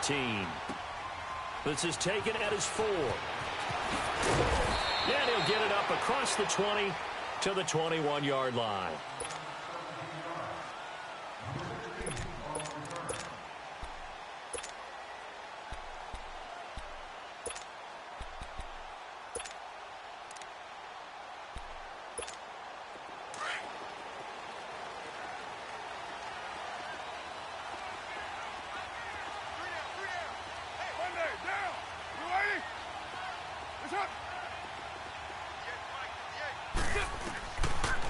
15. This is taken at his 4. And he'll get it up across the 20 to the 21-yard line.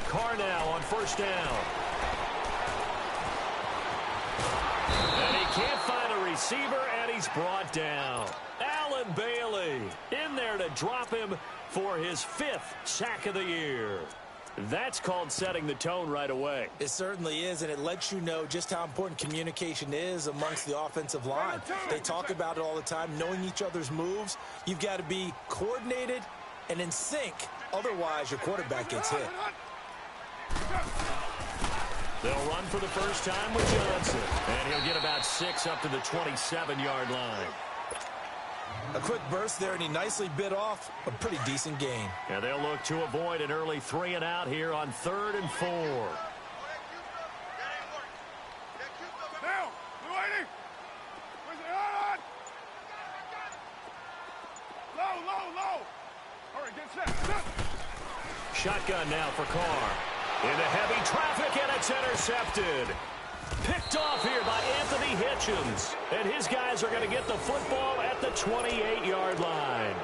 Carr now on first down. And he can't find a receiver, and he's brought down. Allen Bailey in there to drop him for his 5th sack of the year. That's called setting the tone right away. It certainly is, and it lets you know just how important communication is amongst the offensive line. They talk about it all the time, knowing each other's moves. You've got to be coordinated and in sync. Otherwise, your quarterback gets hit. They'll run for the first time with Johnson. And he'll get about 6 up to the 27-yard line. A quick burst there, and he nicely bit off a pretty decent gain. And they'll look to avoid an early 3-and-out here on 3rd and 4. Shotgun now for Carr. Into heavy traffic, and it's intercepted. Picked off here by Anthony Hitchens. And his guys are going to get the football at the 28-yard line.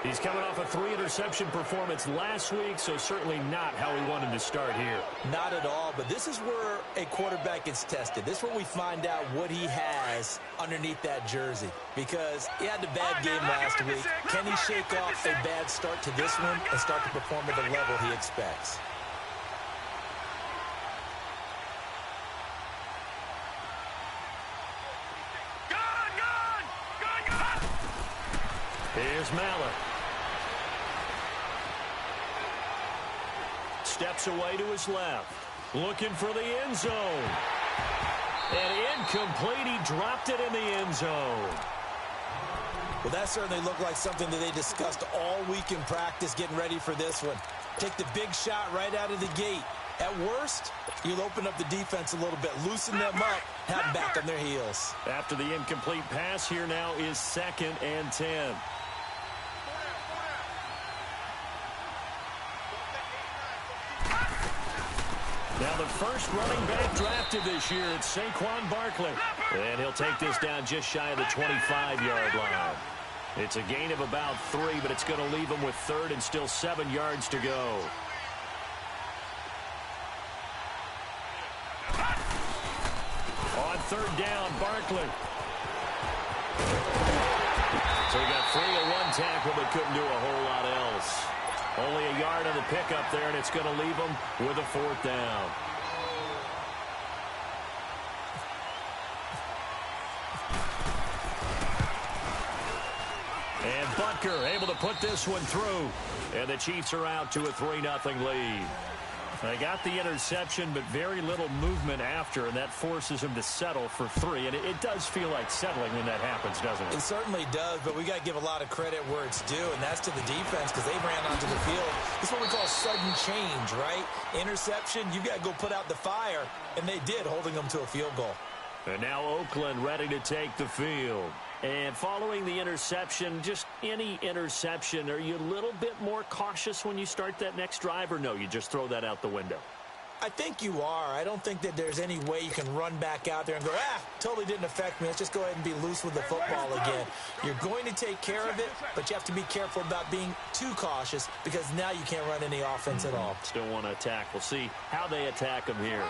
He's coming off a 3-interception performance last week, so certainly not how he wanted to start here. Not at all, but this is where a quarterback gets tested. This is where we find out what he has underneath that jersey. Because he had a bad game last week. Can he shake off a bad start to this one and start to perform at the level he expects? Here's Mallett. Steps away to his left. Looking for the end zone. And incomplete. He dropped it in the end zone. Well, that certainly looked like something that they discussed all week in practice getting ready for this one. Take the big shot right out of the gate. At worst, you'll open up the defense a little bit, loosen them up, have them back on their heels. After the incomplete pass, here now is 2nd and 10. Now the first running back drafted this year, it's Saquon Barkley. And he'll take this down just shy of the 25-yard line. It's a gain of about 3, but it's going to leave him with 3rd and still 7 yards to go. On 3rd down, Barkley. So he got 3 on 1 tackle, but couldn't do a whole lot else. Only a yard on the pickup there, and it's going to leave him with a 4th down. And Butker able to put this one through. And the Chiefs are out to a 3-0 lead. They got the interception, but very little movement after, and that forces him to settle for 3. And it does feel like settling when that happens, doesn't it? It certainly does, but we got to give a lot of credit where it's due, and that's to the defense because they ran onto the field. This is what we call sudden change, right? Interception, you got to go put out the fire, and they did, holding them to a field goal. And now Oakland ready to take the field. And following the interception, just any interception, are you a little bit more cautious when you start that next drive, or no, you just throw that out the window? I think you are. I don't think that there's any way you can run back out there and go, totally didn't affect me. Let's just go ahead and be loose with the football again. You're going to take care of it, but you have to be careful about being too cautious because now you can't run any offense at all. Still want to attack. We'll see how they attack him here.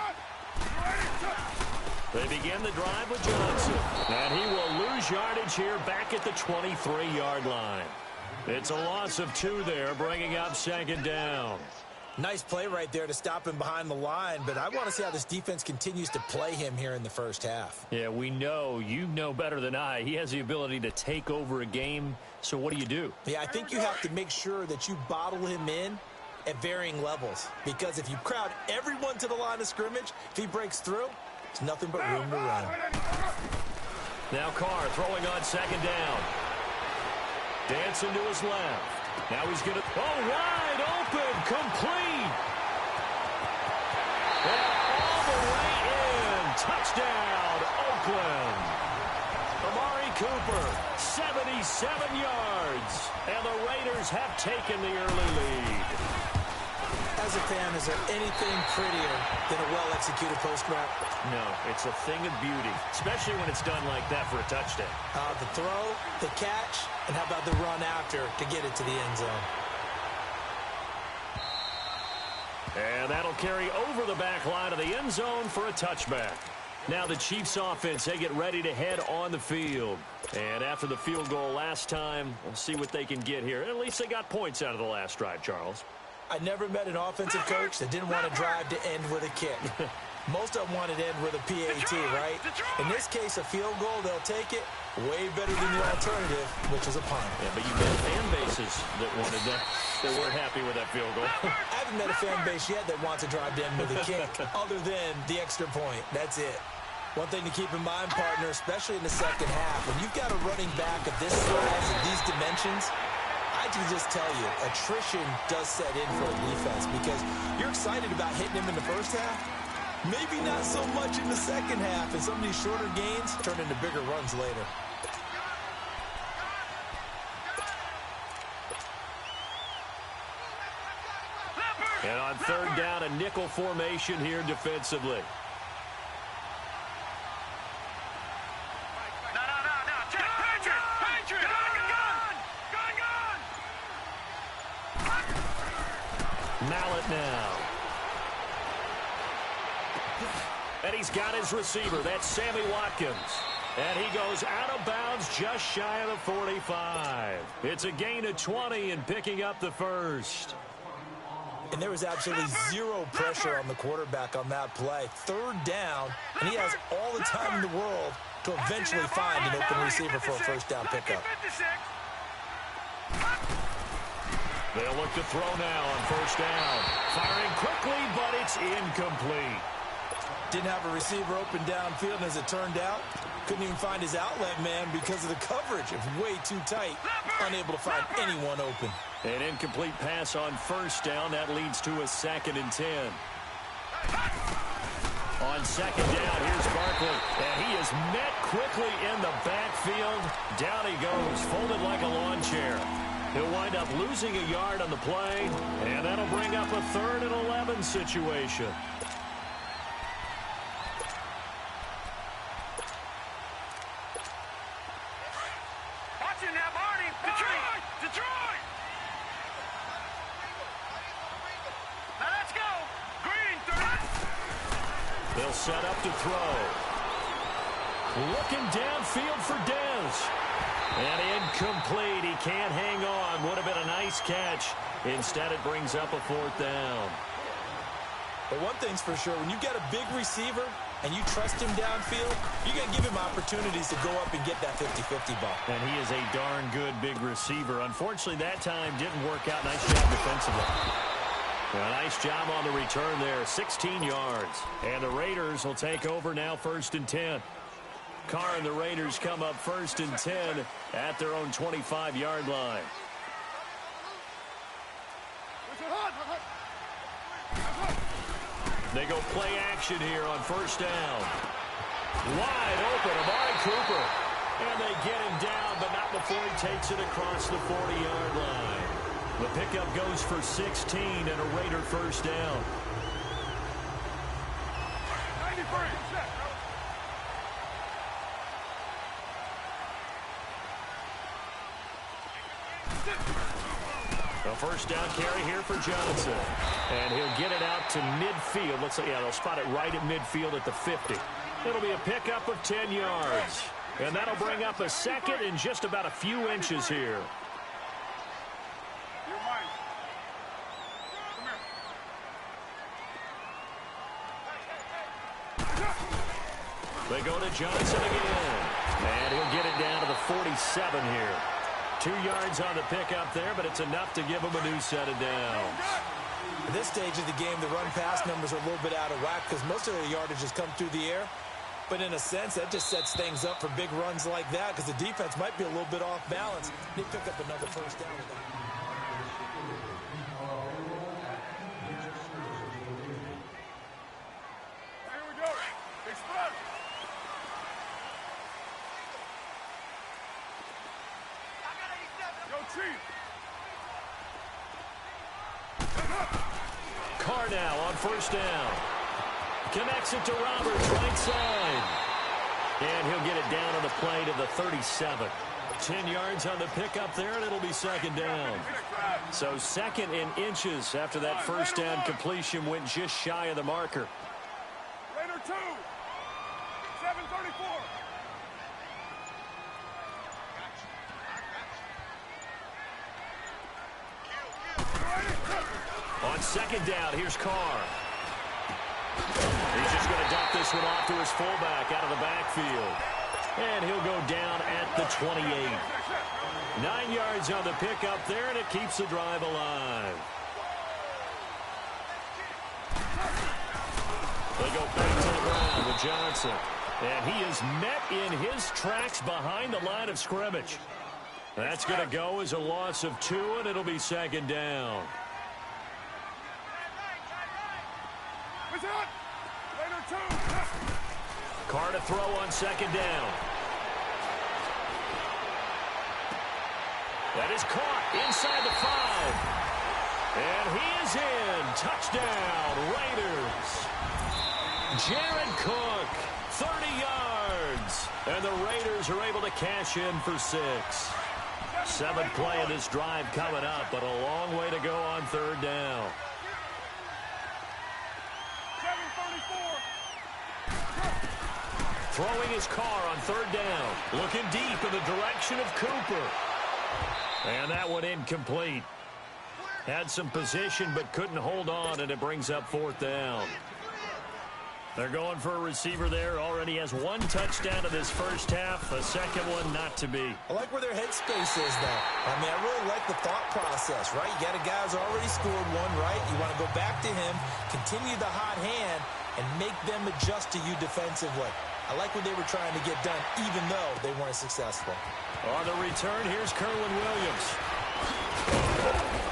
They begin the drive with Johnson. And he will lose yardage here back at the 23-yard line. It's a loss of 2 there, bringing up 2nd down. Nice play right there to stop him behind the line, but I want to see how this defense continues to play him here in the first half. Yeah, we know. You know better than I. He has the ability to take over a game, so what do? Yeah, I think you have to make sure that you bottle him in at varying levels, because if you crowd everyone to the line of scrimmage, if he breaks through, it's nothing but room to run. Now Carr throwing on second down. Dancing to his left. Now he's going to... Oh, wide open. Complete. And all the way in. Touchdown, Oakland. Amari Cooper, 77 yards. And the Raiders have taken the early lead. As a fan, is there anything prettier than a well-executed post route? No, it's a thing of beauty, especially when it's done like that for a touchdown. The throw, the catch, and how about the run after to get it to the end zone? And that'll carry over the back line of the end zone for a touchback. Now the Chiefs offense, they get ready to head on the field. And after the field goal last time, we'll see what they can get here. At least they got points out of the last drive, Charles. I never met an offensive coach that didn't want to drive to end with a kick. Most of them wanted to end with a PAT, right? In this case, a field goal, they'll take it way better than the alternative, which is a punt. Yeah, but you've got fan bases that wanted that weren't happy with that field goal. I haven't met a fan base yet that wants to drive to end with a kick, other than the extra point. That's it. One thing to keep in mind, partner, especially in the second half, when you've got a running back of this size and these dimensions, I can just tell you, attrition does set in for a defense because you're excited about hitting him in the first half. Maybe not so much in the second half, and some of these shorter gains turn into bigger runs later. And on third down, a nickel formation here defensively. Mallett now. And he's got his receiver. That's Sammy Watkins. And he goes out of bounds just shy of the 45. It's a gain of 20 and picking up the first. And there was absolutely zero pressure on the quarterback on that play. Third down, and he has all the time in the world to eventually find an open receiver for a first down pickup. They'll look to throw now on first down. Firing quickly, but it's incomplete. Didn't have a receiver open downfield, and as it turned out, couldn't even find his outlet man because of the coverage. It was way too tight. Unable to find anyone open. An incomplete pass on first down. That leads to a 2nd and 10. On second down, here's Barkley. And he is met quickly in the backfield. Down he goes, folded like a lawn chair. He'll wind up losing a yard on the play, and that'll bring up a 3rd and 11 situation. Watching that, Marty. Detroit! Detroit! Now let's go. Green, 30. They'll set up to throw. Looking downfield for Dez. And incomplete. He can't hang on. Would have been a nice catch. Instead, it brings up a 4th down. But one thing's for sure, when you get a big receiver and you trust him downfield, you're going to give him opportunities to go up and get that 50-50 ball. And he is a darn good big receiver. Unfortunately, that time didn't work out. Nice job defensively. A nice job on the return there. 16 yards. And the Raiders will take over now 1st and 10. Carr and the Raiders come up 1st and 10 at their own 25-yard line. They go play action here on first down. Wide open, Amari Cooper. And they get him down, but not before he takes it across the 40-yard line. The pickup goes for 16 and a Raider first down. 93. A first down carry here for Johnson. And he'll get it out to midfield. Looks like, yeah, they'll spot it right at midfield at the 50. It'll be a pickup of 10 yards. And that'll bring up a 2nd and just about a few inches here. They go to Johnson again. And he'll get it down to the 47 here. 2 yards on the pickup there, but it's enough to give him a new set of downs. At this stage of the game, the run-pass numbers are a little bit out of whack because most of their yardage has come through the air. But in a sense, that just sets things up for big runs like that because the defense might be a little bit off balance. They pick up another first down with that. Here we go. Express. Go, Chief. Carr now on first down. Connects it to Roberts, right side. And he'll get it down on the play to the 37. 10 yards on the pickup there, and it'll be second down. So second in inches after that first down completion went just shy of the marker. Raider 2. 734. On second down, here's Carr. He's just going to dump this one off to his fullback out of the backfield. And he'll go down at the 28. 9 yards on the pickup there, and it keeps the drive alive. They go back to the ground with Johnson. And he is met in his tracks behind the line of scrimmage. That's going to go as a loss of 2, and it'll be second down. Carr to throw on second down. That is caught inside the 5. And he is in. Touchdown, Raiders. Jared Cook, 30 yards. And the Raiders are able to cash in for 6. 7th play of this drive coming up, but a long way to go on third down. Throwing his Carr on third down. Looking deep in the direction of Cooper. And that one incomplete. Had some position but couldn't hold on, and it brings up fourth down. They're going for a receiver there. Already has 1 touchdown in this first half. A second one not to be. I like where their headspace is, though. I mean, I really like the thought process, right? You got a guy who's already scored 1, right? You want to go back to him, continue the hot hand, and make them adjust to you defensively. I like what they were trying to get done, even though they weren't successful. On the return, here's Kerwin Williams.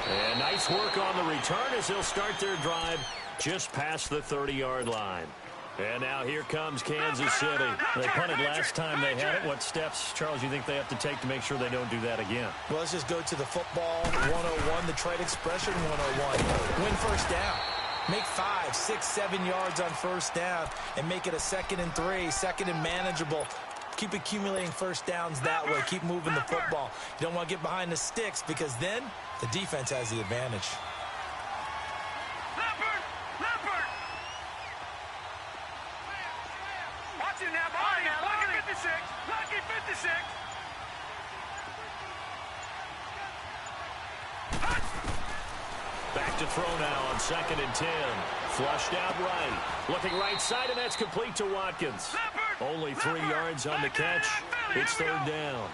And nice work on the return as they'll start their drive just past the 30-yard line. And now here comes Kansas City. They punted last time they had it. What steps, Charles, you think they have to take to make sure they don't do that again? Well, let's just go to the football 101, the trade expression 101. Win first down. Make 5, 6, 7 yards on first down and make it a 2nd and 3, 2nd and manageable. Keep accumulating first downs that way. Keep moving the football. You don't want to get behind the sticks because then the defense has the advantage. Leopard! Leopard! Watching that body. Lucky 56. Lucky 56. Back to throw now on 2nd and 10. Flushed out right. Looking right side, and that's complete to Watkins. Only 3 yards on the catch. It's third down.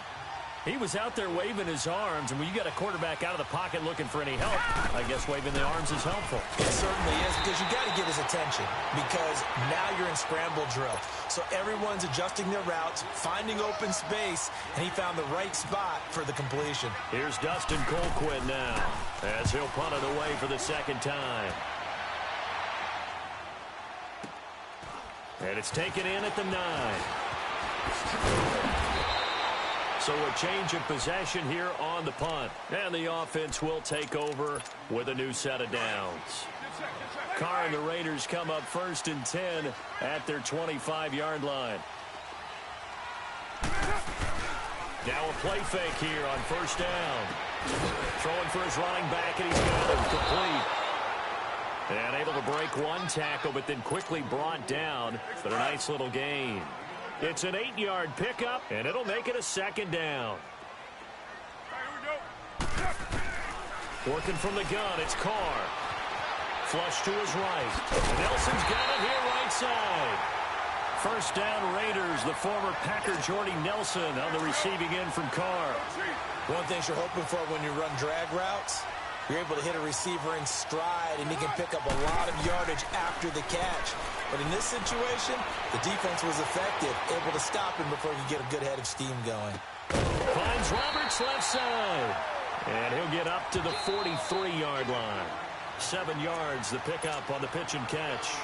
He was out there waving his arms, and when you got a quarterback out of the pocket looking for any help, I guess waving the arms is helpful. It certainly is, because you got to get his attention, because now you're in scramble drill. So everyone's adjusting their routes, finding open space, and he found the right spot for the completion. Here's Dustin Colquitt now, as he'll punt it away for the second time. And it's taken in at the 9. So a change of possession here on the punt. And the offense will take over with a new set of downs. Carr and the Raiders come up 1st and 10 at their 25-yard line. Now a play fake here on first down. Throwing for his running back, and he's got it complete. And able to break 1 tackle, but then quickly brought down. But a nice little gain. It's an 8-yard pickup, and it'll make it a second down. Working from the gun, it's Carr. Flush to his right. Nelson's got it here right side. First down Raiders, the former Packer Jordy Nelson on the receiving end from Carr. One thing you're hoping for when you run drag routes, You're able to hit a receiver in stride, and he can pick up a lot of yardage after the catch. But in this situation, the defense was effective, able to stop him before he could get a good head of steam going. Finds Roberts left side. And he'll get up to the 43-yard line. 7 yards, the pickup on the pitch and catch.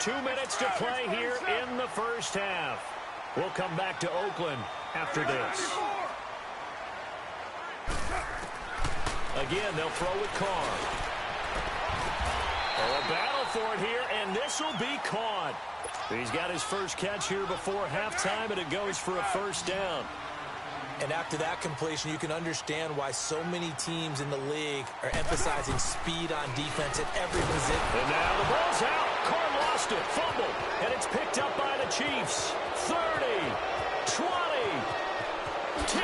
2 minutes to play here in the first half. We'll come back to Oakland after this. Again, they'll throw with Carr. Oh, a battle for it here, and this will be caught. He's got his first catch here before halftime, and it goes for a first down. And after that completion, you can understand why so many teams in the league are emphasizing speed on defense at every position. And now the ball's out. Carr lost it, fumbled, and it's picked up by the Chiefs. 30, 20, 10.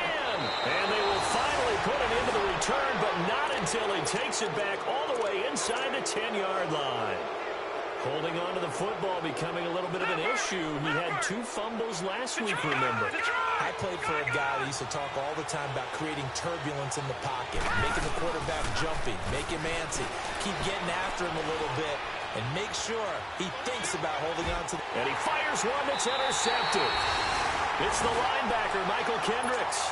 And they will finally put it into the return, but not until he takes it back all the way inside the 10-yard line. Holding on to the football becoming a little bit of an issue. He had 2 fumbles last week, remember. I played for a guy that used to talk all the time about creating turbulence in the pocket, making the quarterback jumpy, make him antsy, keep getting after him a little bit, and make sure he thinks about holding on to the... And he fires one that's intercepted. It's the linebacker, Michael Kendricks.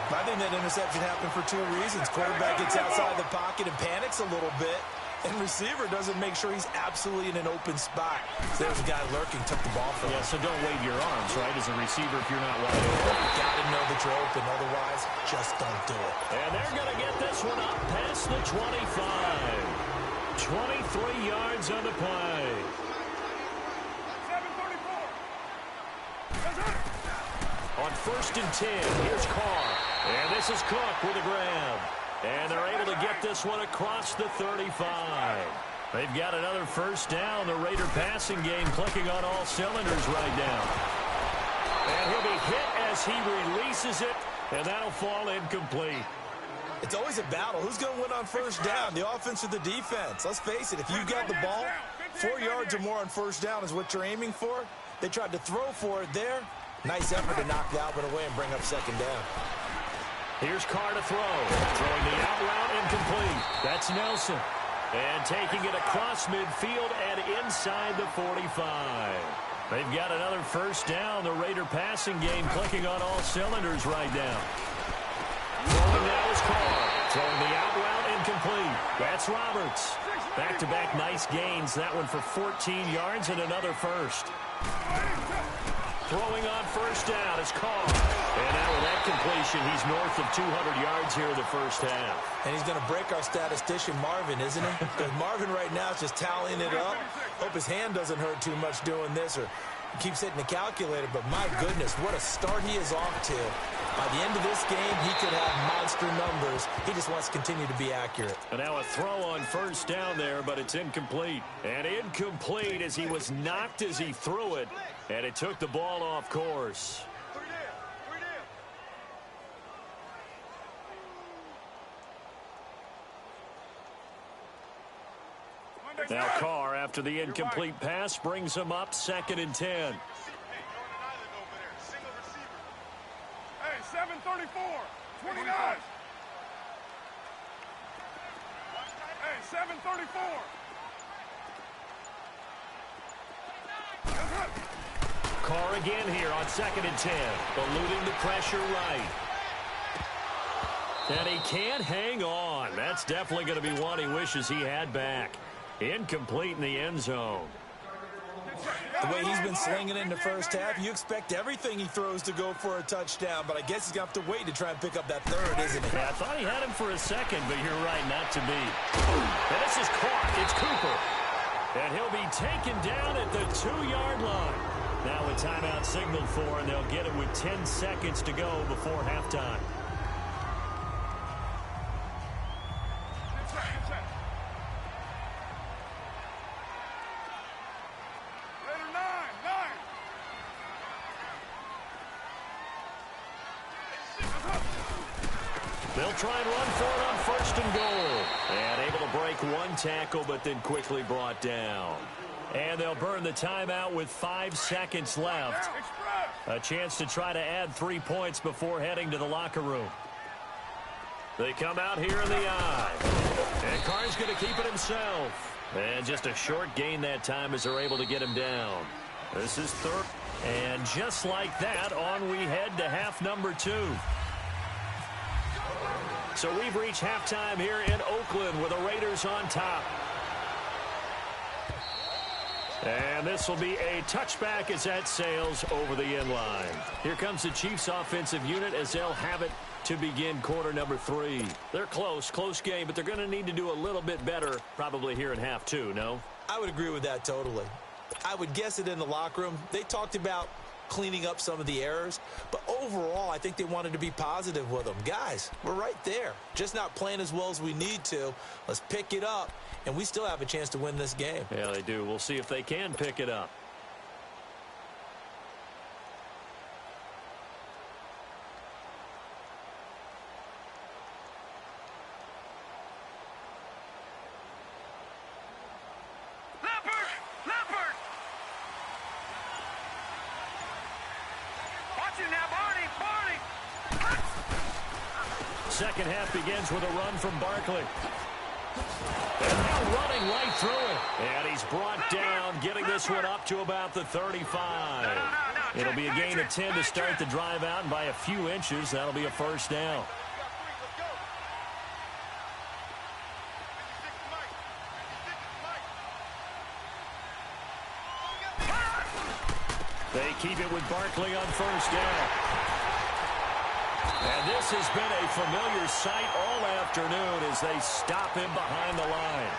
I think that interception happened for 2 reasons. Quarterback gets outside the pocket and panics a little bit, and receiver doesn't make sure he's absolutely in an open spot. So there's a guy lurking, took the ball from him. Yeah, so don't wave your arms, right, as a receiver if you're not wide open. Got to know that you're open, otherwise, just don't do it. And they're going to get this one up past the 25. 23 yards on the play. 7:34. On 1st and 10, here's Carr. And this is Cook with a grab. And they're able to get this one across the 35. They've got another first down. The Raider passing game clicking on all cylinders right now. And he'll be hit as he releases it, and that'll fall incomplete. It's always a battle. Who's going to win on first down, the offense or the defense? Let's face it, if you've got the ball, 4 yards or more on first down is what you're aiming for. They tried to throw for it there. Nice effort to knock the Albert away and bring up second down. Here's Carr to throw. Throwing the out route incomplete. That's Nelson. And taking it across midfield and inside the 45. They've got another first down. The Raider passing game clicking on all cylinders right now. Throwing now is Carr. Throwing the out route incomplete. That's Roberts. Back-to-back nice gains. That one for 14 yards and another first. Throwing on first down is Carr. And now with that completion, he's north of 200 yards here in the first half. And he's going to break our statistician, Marvin, isn't he? Because Marvin right now is just tallying it up. Hope his hand doesn't hurt too much doing this, or he keeps hitting the calculator. But my goodness, what a start he is off to. By the end of this game, he could have monster numbers. He just wants to continue to be accurate. And now a throw on first down there, but it's incomplete. And incomplete as he was knocked as he threw it. And it took the ball off course. Now Carr, after the incomplete pass, brings him up 2nd and 10. Hey, 7:34. 29. Hey, 7:34. Carr again here on 2nd and 10. Eluding the pressure right. And he can't hang on. That's definitely going to be one he wishes he had back. Incomplete in the end zone. The way he's been slinging it in the first half, you expect everything he throws to go for a touchdown, but I guess he's going to have to wait to try and pick up that third, isn't he? Yeah, I thought he had him for a second, but you're right, not to be. And this is caught. It's Cooper. And he'll be taken down at the 2-yard line. Now a timeout signaled for, and they'll get it with 10 seconds to go before halftime. They'll try and run for it on 1st and goal. And able to break one tackle, but then quickly brought down. And they'll burn the timeout with 5 seconds left. A chance to try to add 3 points before heading to the locker room. They come out here in the eye. And Carr's going to keep it himself. And just a short gain that time as they're able to get him down. This is third. And just like that, on we head to half number 2. So we've reached halftime here in Oakland with the Raiders on top. And this will be a touchback as that sails over the end line. Here comes the Chiefs offensive unit as they'll have it to begin quarter number 3. They're close game, but they're going to need to do a little bit better probably here in half 2, no? I would agree with that totally. I would guess it in the locker room. They talked about cleaning up some of the errors, but overall, I think they wanted to be positive with them. Guys, we're right there. Just not playing as well as we need to. Let's pick it up, and we still have a chance to win this game. Yeah, they do. We'll see if they can pick it up. Second half begins with a run from Barkley. And now running right through it. And he's brought down, getting this one up to about the 35. It'll be a gain of 10 to start the drive out, and by a few inches, that'll be a first down. They keep it with Barkley on first down. And this has been a familiar sight all afternoon as they stop him behind the line.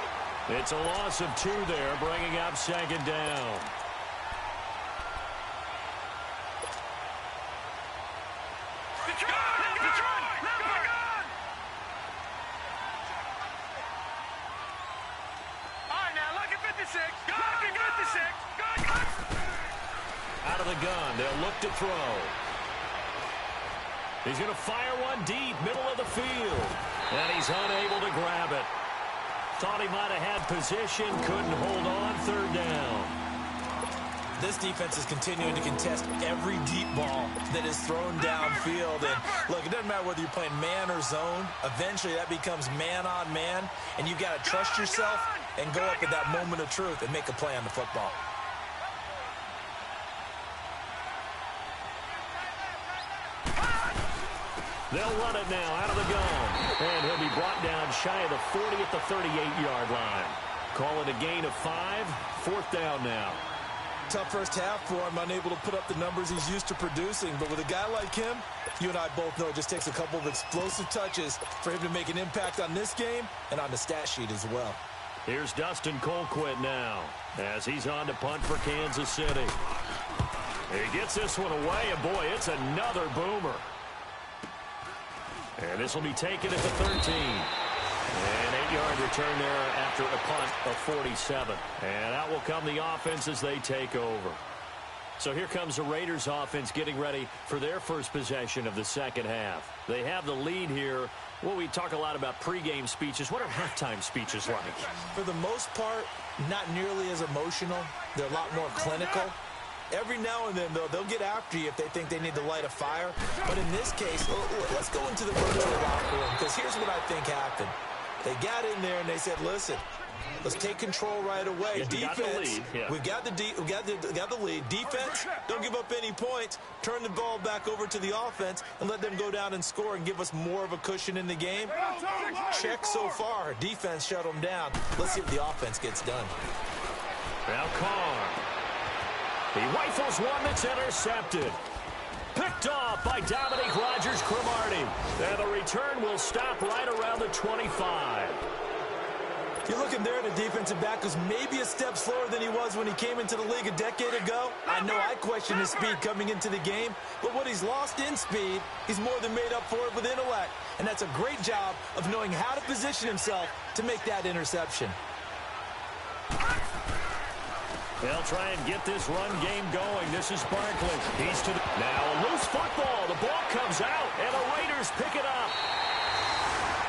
It's a loss of 2 there, bringing up second down. Out of the gun, they'll look to throw. He's going to fire one deep, middle of the field. And he's unable to grab it. Thought he might have had position, couldn't hold on, third down. This defense is continuing to contest every deep ball that is thrown downfield. And look, it doesn't matter whether you're playing man or zone. Eventually that becomes man on man. And you've got to trust yourself and go up at that moment of truth and make a play on the football. They'll run it now out of the gun. And he'll be brought down shy of the 40 at the 38-yard line. Call it a gain of 5. Fourth down now. Tough first half for him, unable to put up the numbers he's used to producing. But with a guy like him, you and I both know it just takes a couple of explosive touches for him to make an impact on this game and on the stat sheet as well. Here's Dustin Colquitt now as he's on to punt for Kansas City. He gets this one away, and boy, it's another boomer. And this will be taken at the 13. An 8-yard return there after a punt of 47. And out will come the offense as they take over. So here comes the Raiders offense getting ready for their first possession of the second half. They have the lead here. Well, we talk a lot about pregame speeches. What are halftime speeches like? For the most part, not nearly as emotional. They're a lot more clinical. Every now and then, though, they'll get after you if they think they need to light a fire. But in this case, let's go into the virtual locker room, because here's what I think happened. They got in there and they said, listen, let's take control right away. Defense, we've got the lead. Defense, don't give up any points. Turn the ball back over to the offense and let them go down and score and give us more of a cushion in the game. Check so far. Defense shut them down. Let's see if the offense gets done. Now Carr. He rifles one that's intercepted. Picked off by Dominique Rodgers-Cromartie. And the return will stop right around the 25. You're looking there at a defensive back who's maybe a step slower than he was when he came into the league a decade ago. I know I questioned his speed coming into the game, but what he's lost in speed, he's more than made up for it with intellect. And that's a great job of knowing how to position himself to make that interception. They'll try and get this run game going. This is Barkley. He's to the... Now a loose football. The ball comes out, and the Raiders pick it up.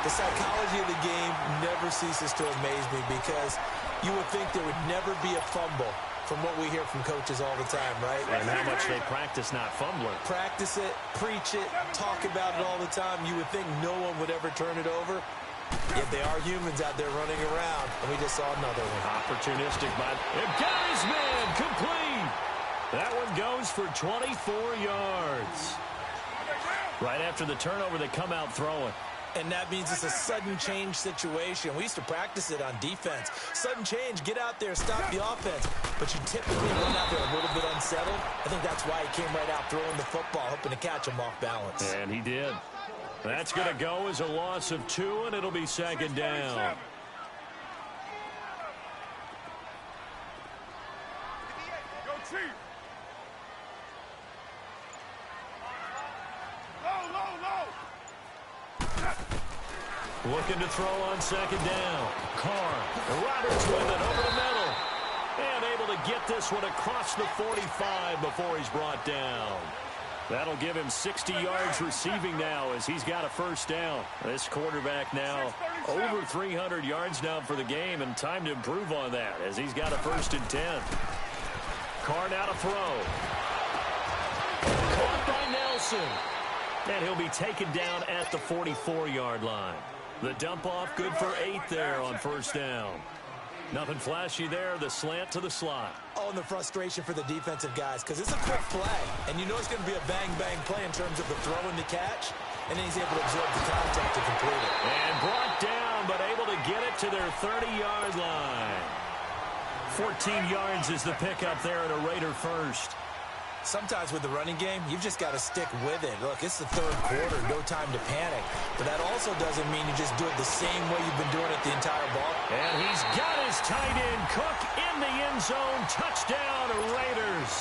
The psychology of the game never ceases to amaze me, because you would think there would never be a fumble from what we hear from coaches all the time, right? And how much they practice not fumbling. Practice it, preach it, talk about it all the time. You would think no one would ever turn it over. Yet they are humans out there running around, and we just saw another one. Opportunistic by... It got his man complete. That one goes for 24 yards. Right after the turnover, they come out throwing. And that means it's a sudden change situation. We used to practice it on defense. Sudden change, get out there, stop the offense. But you typically run out there a little bit unsettled. I think that's why he came right out throwing the football, hoping to catch him off balance. And he did. That's going to go as a loss of 2, and it'll be second down. Go Chief. Low. Looking to throw on second down. Carr. Roberts with it over the middle. And able to get this one across the 45 before he's brought down. That'll give him 60 yards receiving now as he's got a first down. This quarterback now over 300 yards now for the game, and time to improve on that as he's got a 1st and 10. Carr now to throw. Caught by Nelson. And he'll be taken down at the 44-yard line. The dump off good for 8 there on first down. Nothing flashy there, the slant to the slot. Oh, and the frustration for the defensive guys, because it's a quick play. And you know it's going to be a bang-bang play in terms of the throw and the catch. And then he's able to absorb the contact to complete it. And brought down, but able to get it to their 30-yard line. 14 yards is the pickup there at a Raider first. Sometimes with the running game, you've just got to stick with it. Look, it's the 3rd quarter, no time to panic. But that also doesn't mean you just do it the same way you've been doing it the entire ball. And he's got his tight end, Cook, in the end zone. Touchdown, Raiders.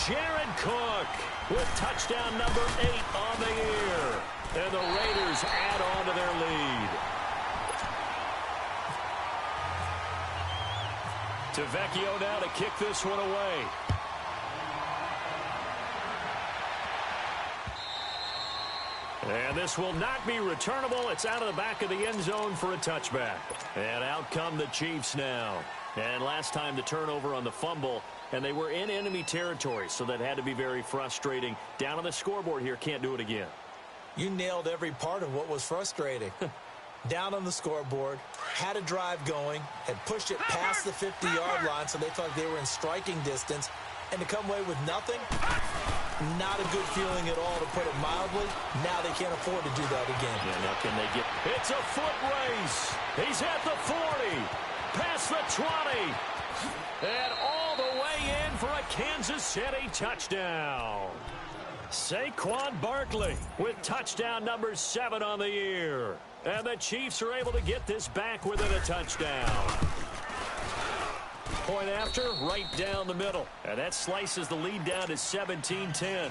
Jared Cook with touchdown number 8 on the year. And the Raiders add on to their lead. Tavecchio now to kick this one away. And this will not be returnable. It's out of the back of the end zone for a touchback. And out come the Chiefs now. And last time the turnover on the fumble, and they were in enemy territory, so that had to be very frustrating. Down on the scoreboard here, can't do it again. You nailed every part of what was frustrating. Down on the scoreboard, had a drive going, had pushed it past the 50-yard line, so they thought they were in striking distance, and to come away with nothing, not a good feeling at all, to put it mildly. Now they can't afford to do that again. Yeah, now can they get... It's a foot race. He's at the 40, past the 20, and all the way in for a Kansas City touchdown. Saquon Barkley with touchdown number 7 on the year. And the Chiefs are able to get this back within a touchdown. Point after, right down the middle. And that slices the lead down to 17-10.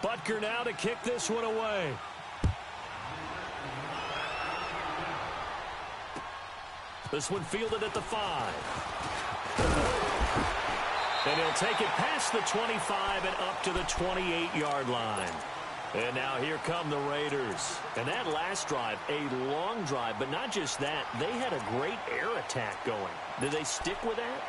Butker now to kick this one away. This one fielded at the 5. And he'll take it past the 25 and up to the 28-yard line. And now here come the Raiders. And that last drive, a long drive, but not just that. They had a great air attack going. Did they stick with that?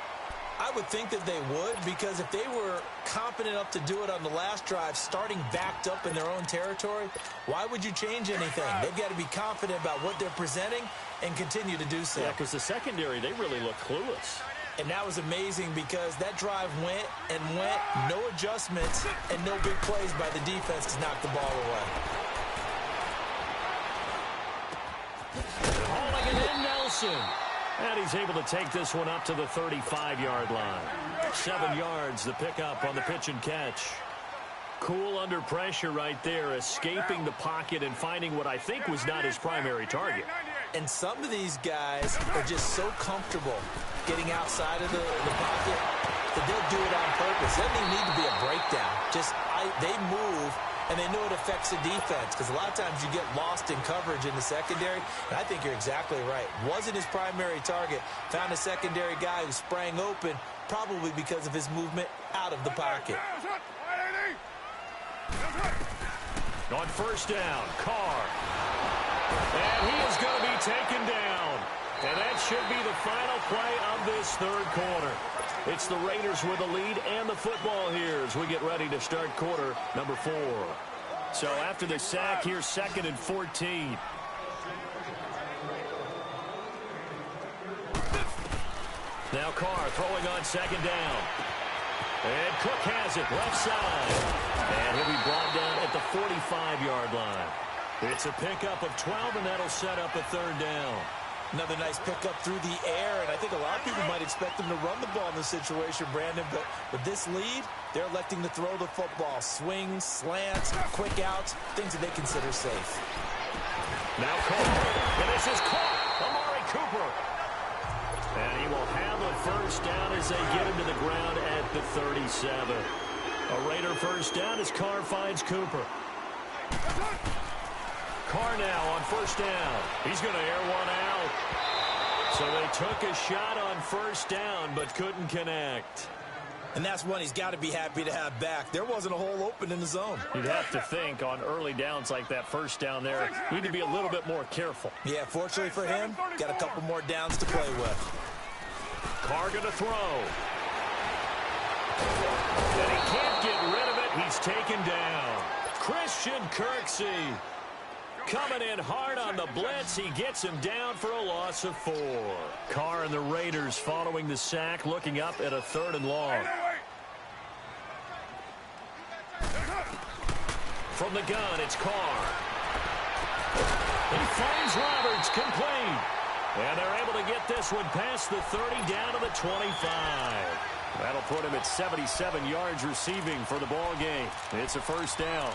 I would think that they would, because if they were confident enough to do it on the last drive, starting backed up in their own territory, why would you change anything? They've got to be confident about what they're presenting and continue to do so. Yeah, because the secondary, they really look clueless. And that was amazing because that drive went and went, no adjustments, and no big plays by the defense to knock the ball away. Hauling it in, Nelson. And he's able to take this one up to the 35-yard line. 7 yards, the pickup on the pitch and catch. Cool under pressure right there, escaping the pocket and finding what I think was not his primary target. And some of these guys are just so comfortable getting outside of the pocket that they'll do it on purpose. It doesn't even need to be a breakdown. They move, and they know it affects the defense, because a lot of times you get lost in coverage in the secondary. And I think you're exactly right. Wasn't his primary target. Found a secondary guy who sprang open, probably because of his movement out of the pocket. On first down, Carr. And he is going to be taken down And that should be the final play of this third quarter. It's the Raiders with the lead and the football here as we get ready to start quarter number 4. So after the sack, here's 2nd and 14. Now Carr throwing on 2nd down. And Cook has it left side. And he'll be brought down at the 45-yard line. It's a pickup of 12, and that'll set up a 3rd down. Another nice pickup through the air, and I think a lot of people might expect them to run the ball in this situation, Brandon, but with this lead, they're electing to throw the football. Swings, slants, quick outs, things that they consider safe. Now Carr, and this is caught. Amari Cooper. And he will have a 1st down as they get him to the ground at the 37. A Raider 1st down as Carr finds Cooper. Carr now on 1st down. He's going to air one out. So they took a shot on 1st down but couldn't connect. And that's one he's got to be happy to have back. There wasn't a hole open in the zone. You'd have to think on early downs like that 1st down there, you need to be a little bit more careful. Yeah, fortunately for him, got a couple more downs to play with. Carr going to throw. And he can't get rid of it. He's taken down. Christian Kirksey coming in hard on the blitz. He gets him down for a loss of 4. Carr and the Raiders following the sack, looking up at a 3rd and long. From the gun, it's Carr. He finds Roberts, complete. And they're able to get this one past the 30 down to the 25. That'll put him at 77 yards receiving for the ball game. It's a 1st down.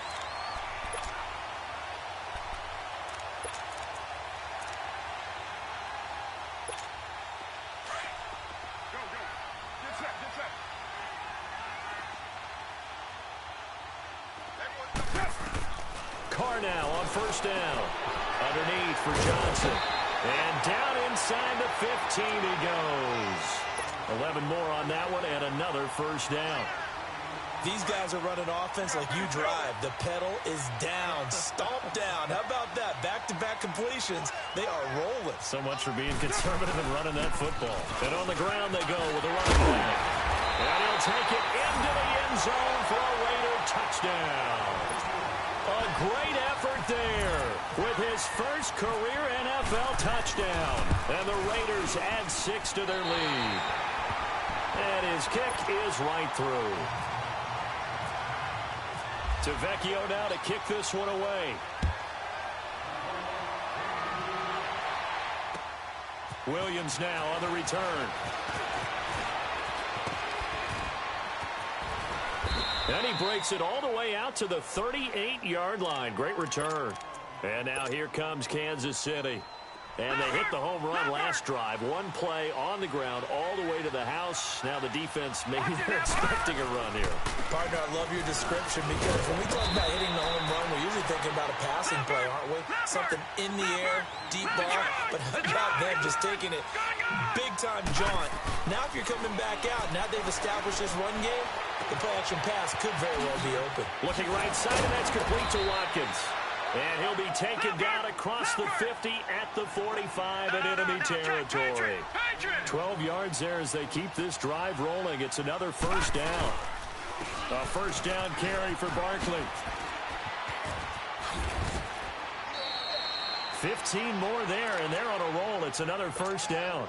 Carr now on 1st down. Underneath for Johnson. And down inside the 15 he goes. 11 more on that one and another 1st down. These guys are running offense like you drive. The pedal is down, stomp down. How about that? Back-to-back completions. They are rolling. So much for being conservative and running that football. And on the ground they go with a running back. And he'll take it into the end zone for a Raider touchdown. A great effort there with his first career NFL touchdown. And the Raiders add 6 to their lead. And his kick is right through. Vecchio now to kick this one away. Williams now on the return. And he breaks it all the way out to the 38-yard line. Great return. And now here comes Kansas City. And they hit the home run last drive. One play on the ground all the way to the house. Now the defense, maybe they're expecting a run here. Partner, I love your description because when we talk about hitting the home run, we're usually thinking about a passing play, aren't we? Something in the air, deep ball. But how about them just taking it big-time jaunt? Now if you're coming back out, now they've established this run game, the play-action pass could very well be open. Looking right side, and that's complete to Watkins. And he'll be taken down across the 50 at the 45 in enemy territory. 12 yards there as they keep this drive rolling. It's another 1st down. A 1st down carry for Barkley. 15 more there, and they're on a roll. It's another 1st down.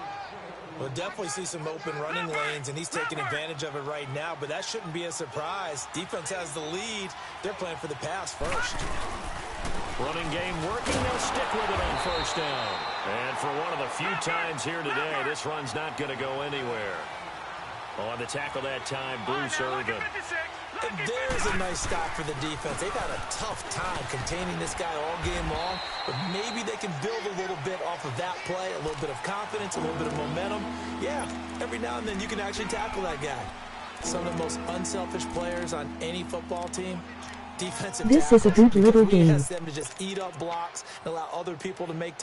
We'll definitely see some open running lanes, and he's taking advantage of it right now, but that shouldn't be a surprise. Defense has the lead. They're playing for the pass first. Running game working. They'll stick with it on 1st down. And for one of the few times here today, this run's not going to go anywhere. On the tackle that time, Bruce Irvin. And there's a nice stop for the defense. They've had a tough time containing this guy all game long, but maybe they can build a little bit off of that play, a little bit of confidence, a little bit of momentum. Yeah, every now and then you can actually tackle that guy. Some of the most unselfish players on any football team. Defensive This is a good little game. Has them to just eat up blocks and allow other people to make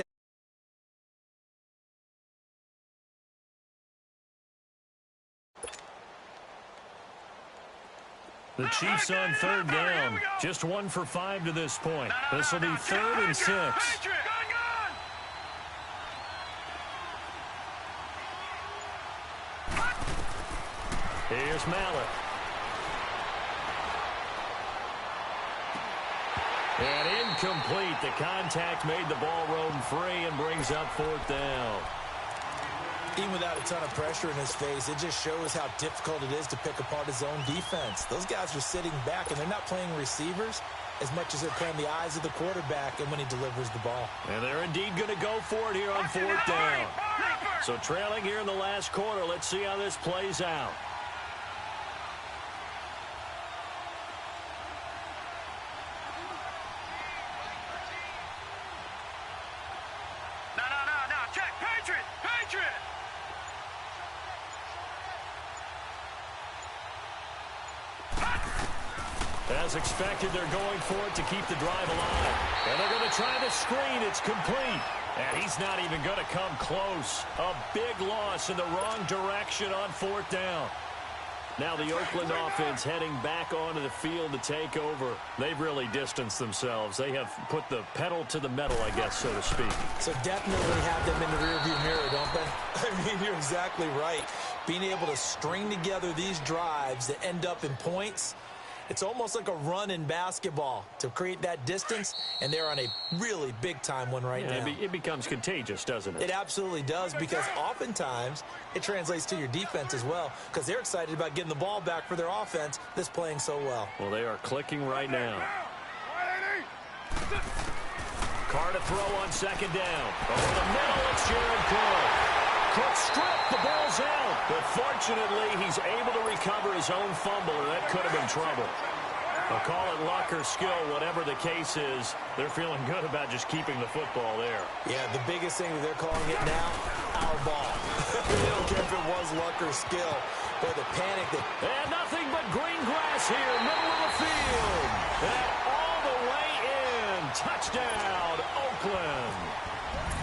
The Chiefs on 3rd down. Just 1 for 5 to this point. This will be 3rd and 6. here's Mallett. And incomplete. The contact made the ball roam free and brings up 4th down. Even without a ton of pressure in his face, it just shows how difficult it is to pick apart his own defense. Those guys are sitting back, and they're not playing receivers as much as they're playing the eyes of the quarterback and when he delivers the ball. And they're indeed going to go for it here on 4th down. So trailing here in the last quarter. Let's see how this plays out. No. Check. Patriot. As expected, they're going for it to keep the drive alive. And they're going to try the screen. It's complete. And he's not even going to come close. A big loss in the wrong direction on 4th down. Now the Oakland offense heading back onto the field to take over. They've really distanced themselves. They have put the pedal to the metal, I guess, so to speak. So definitely have them in the rearview mirror, don't they? I mean, you're exactly right. Being able to string together these drives that end up in points, it's almost like a run in basketball to create that distance, and they're on a really big-time one right now. It becomes contagious, doesn't it? It absolutely does, because oftentimes it translates to your defense as well, because they're excited about getting the ball back for their offense that's playing so well. Well, they are clicking right now. Carr to throw on 2nd down. Over the middle, it's Jared Cook. Cook stripped, the ball's out. But fortunately, he's able to recover his own fumble, or that could have been trouble. I'll call it luck or skill, whatever the case is. They're feeling good about just keeping the football there. Yeah, the biggest thing that they're calling it now, our ball. They don't care if it was luck or skill, or the panic that... And nothing but green grass here, middle of the field. And all the way in. Touchdown, Oakland.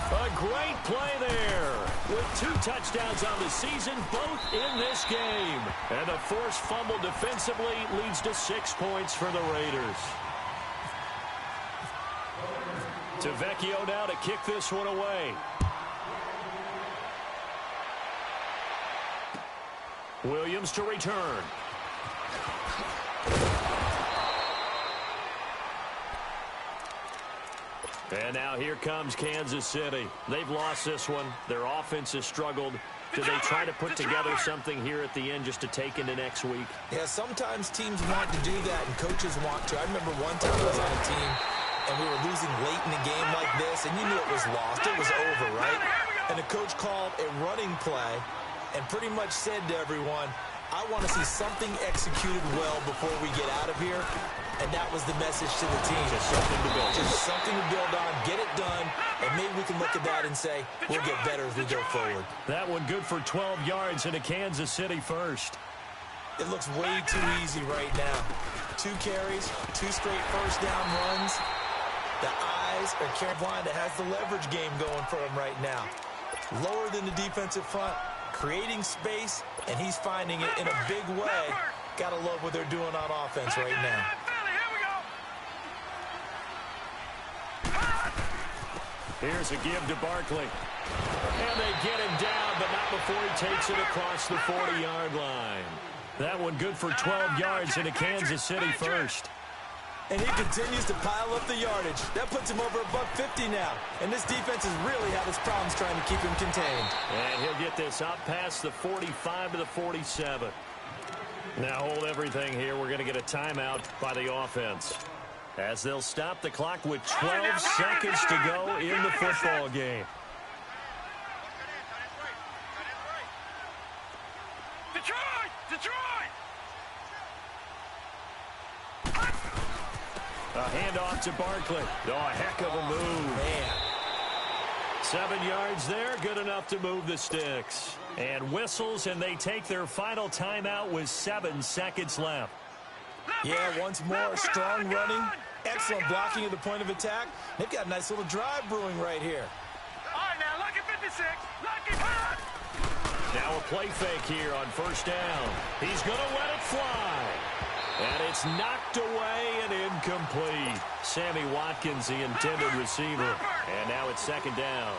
A great play there, with 2 touchdowns on the season, both in this game. And a forced fumble defensively leads to 6 points for the Raiders. Tavecchio now to kick this one away. Williams to return. And now here comes Kansas City. They've lost this one. Their offense has struggled. Do they try to put together something here at the end just to take into next week? Yeah, sometimes teams want to do that and coaches want to. I remember one time I was on a team and we were losing late in a game like this, and you knew it was lost. It was over, right? And the coach called a running play and pretty much said to everyone, I want to see something executed well before we get out of here. And that was the message to the team. Just something to build. Just something to build on, get it done, and maybe we can look at that and say, we'll get better as we go forward. That one good for 12 yards into Kansas City first. It looks way too easy right now. 2 carries, 2 straight first down runs. The eyes are Carolina has the leverage game going for him right now. Lower than the defensive front, creating space, and he's finding it in a big way. Gotta love what they're doing on offense right now. Here's a give to Barkley. And they get him down, but not before he takes it across the 40-yard line. That one good for 12 yards into Kansas City first. And he continues to pile up the yardage. That puts him over $150 now. And this defense has really had its problems trying to keep him contained. And he'll get this out past the 45 to the 47. Now hold everything here. We're going to get a timeout by the offense, as they'll stop the clock with 12 seconds to go in the football game. Detroit! A handoff to Barkley. Oh, a heck of a move. Man. 7 yards there, good enough to move the sticks. And whistles, and they take their final timeout with 7 seconds left. Yeah, once more, strong running, excellent blocking at the point of attack. They've got a nice little drive brewing right here. All right, now, lucky 56. Lucky hot. Now a play fake here on first down. He's going to let it fly. And it's knocked away and incomplete. Sammy Watkins, the intended receiver. And now it's second down.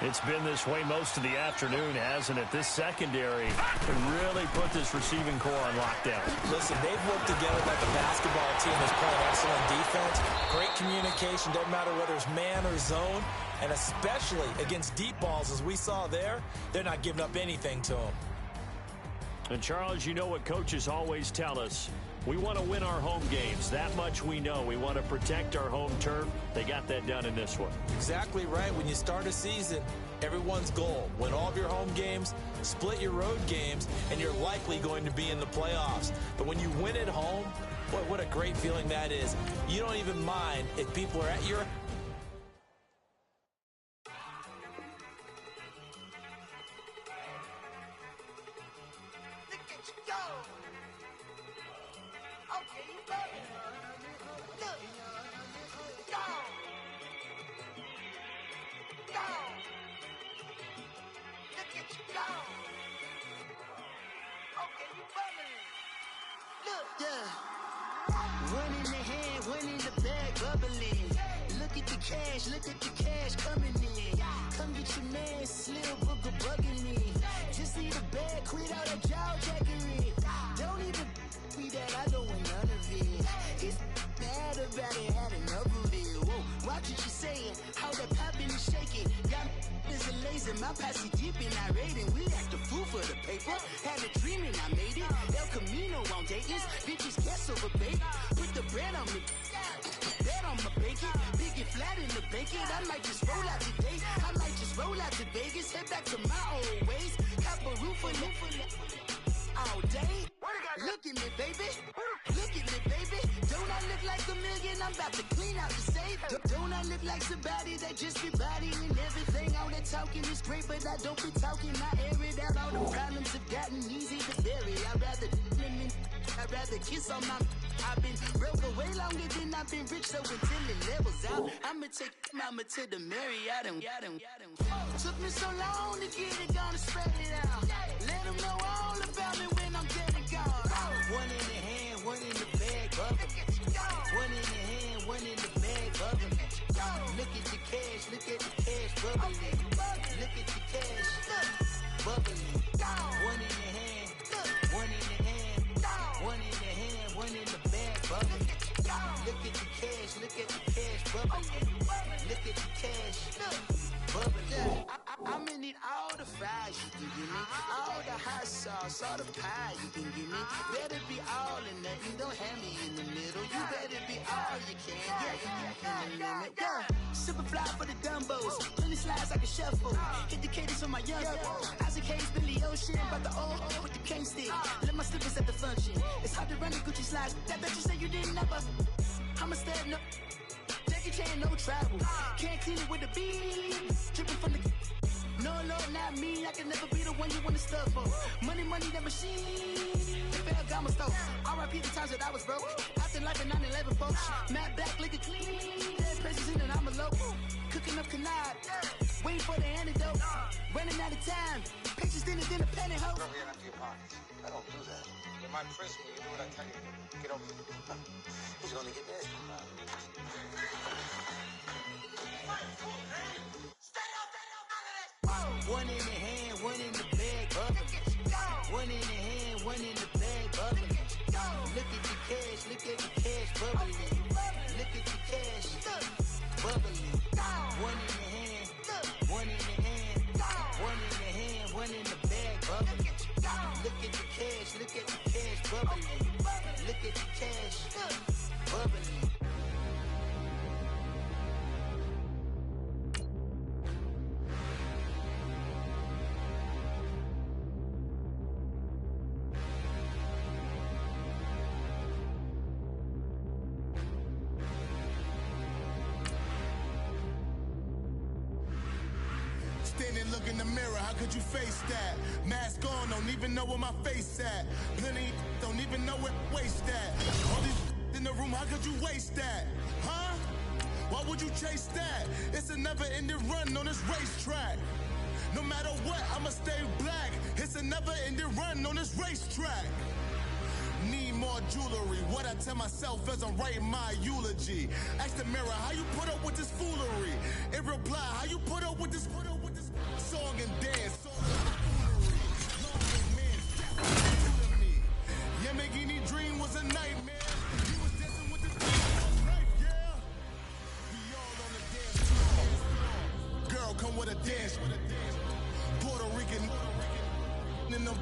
It's been this way most of the afternoon, hasn't it? This secondary can really put this receiving core on lockdown. Listen, they've worked together like a basketball team that's playing excellent defense. Great communication, doesn't matter whether it's man or zone. And especially against deep balls, as we saw there, they're not giving up anything to them. And, Charles, you know what coaches always tell us. We want to win our home games. That much we know. We want to protect our home turf. They got that done in this one. Exactly right. When you start a season, everyone's goal, win all of your home games, split your road games, and you're likely going to be in the playoffs. But when you win at home, boy, what a great feeling that is. You don't even mind if people are at your One in the hand, one in the bag, bubbling. Look at the cash coming in. Come get your man, Slim Booker bugging me. Just need a bag, quit all that jaw jackery. Don't even be that, I don't want none of it. He's mad about it, had enough of it. Whoa, watch what you saying, how that poppin' and shaking. Y'all is a lazy, my posse deep and I raiding. We act a fool for the paper, had a dream and I made it. El Camino on Dayton's, bitches guess over bait. Put the bread on me, bet on my bacon. Big and flat in the bacon, I might just roll out today. I might just roll out to Vegas, head back to my old ways. Cop a roof for all day. Look at me, baby. Look at me, baby. Don't I look like a million? I'm about to clean out the safe. Don't I look like somebody that just be bodying everything? All that talking is great, but I don't be talking. I air it out. All the problems have gotten easy to bury. I'd rather kiss on my. I've been broke way longer than I've been rich, so until it levels out, I'ma take mama to the Marriott and took me so long to get it, gonna spread it out. Let them know all about me when I'm dead and gone. One in the hand, one in the bag, bubbling. One in the hand, one in the bag, bubbling. Look at the cash, bubbling. Look at the cash, bubbling. One in the hand, one in the hand, one in the hand, one in the bag, bubbling. Look at the cash, bubbling. Look at the cash, bubbling. I'm gonna need all the fries you can give me, all the hot sauce, all the pie you can give me. Better be all or nothing, don't have me in the middle. You better be all you can, yeah. Super fly for the Dumbos, 20 slides like a shuffle. Hit the cadence for my young Isaac Hayes, Billy Ocean, but the old with the cane stick. Let my slippers at the function. It's hard to run the Gucci slides. That bet you say you didn't never. I'ma stand up. Jackie Chan, no travel. Can't clean it with the beat. Dripping from the. No, not me. I can never be the one you want to stuff for. Money, that machine. Fair Gama stove. R.I.P. the times that I was broke. Acting like a 9/11 folks. Matt back, liquor clean. Dead presents in an envelope. Cooking up canard. Waiting for the antidote. Running out of time. Pictures thinner than a pantyhose. Over here, empty your pockets. I don't do that. You're my prisoner. You do what I tell you. Get over here. Who's gonna get this? One in the hand, one in the bag, bubbling. One in the hand, one in the bag, bubbling. Look at the cash, bubbling. Look at the cash, bubbling. One in the hand, one in the hand, one in the hand, one in the bag, bubbling. Look at the cash, bubbling. Look at the cash, bubbling. Standing, look in the mirror, how could you face that? Mask on, don't even know where my face at. Plenty don't even know where waste at. All these in the room, how could you waste that? Huh? Why would you chase that? It's a never-ending run on this racetrack. No matter what, I'ma stay black. It's a never-ending run on this racetrack. Need more jewelry, what I tell myself as I'm writing my eulogy. Ask the mirror, how you put up with this foolery? In reply, how you put up with this Song and dance, song and foolery. Yamagini dream was a nightmare. He was dancing with the right, yeah. We all on the dance floor. Girl, come with a dance. Puerto Rican in the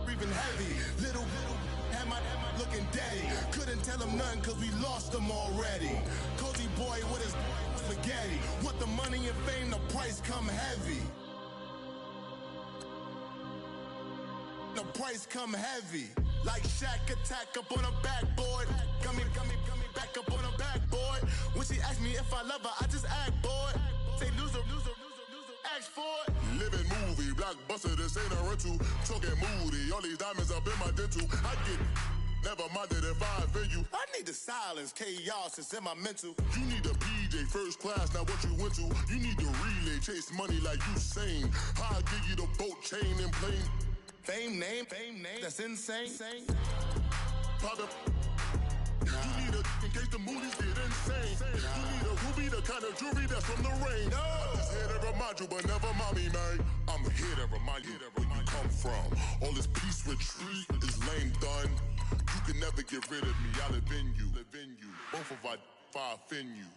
breathing heavy. Little had my looking daddy. Couldn't tell him nothing cause we lost him already. Cozy boy with his spaghetti. With the money and fame, the price come heavy. The price come heavy. Like Shaq attack up on a backboard. Gummy, back up on a backboard. When she asked me if I love her, I just act bored. Say loser, ask for it. Living movie, blockbuster, this ain't a rental. Talking moody, all these diamonds up in my dental. I get never minded if I offend you. I need the silence, chaos is in my mental. You need a PJ, first class, not what you went to. You need the relay, chase money like Usain. I'll give you the boat, chain, and plane. Fame name, that's insane. Pop up. You need a, in case the movies get insane. You need a ruby, the kind of jewelry that's from the rain. I'm just here to remind you, but never mommy, man. I'm here to remind you where you come from. All this peace retreat is lame done. You can never get rid of me, I live in you. Both of our offend you.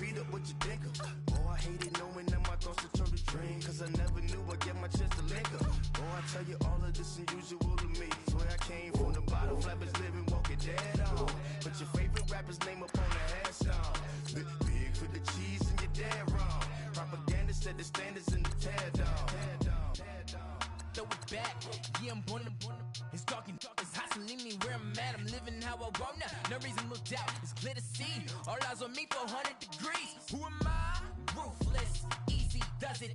Feet up, what you think of? Oh, I hated knowing that my thoughts would turn to dream. Cause I never knew I'd get my chance to link up. Oh, I tell you all of this unusual to me. Swear I came from the bottom, flappers living, walking dead on. Put your favorite rapper's name up on the headstone. Big for the cheese and you're dead wrong. Propaganda set the standards in the tear down. Throw it back, yeah, I'm born to. It's talking, it's hustling me where I'm at. I'm living how I want now. No reason to look out, it's clear to see. All eyes on me for 100 degrees. Who am I? Ruthless, easy, does it.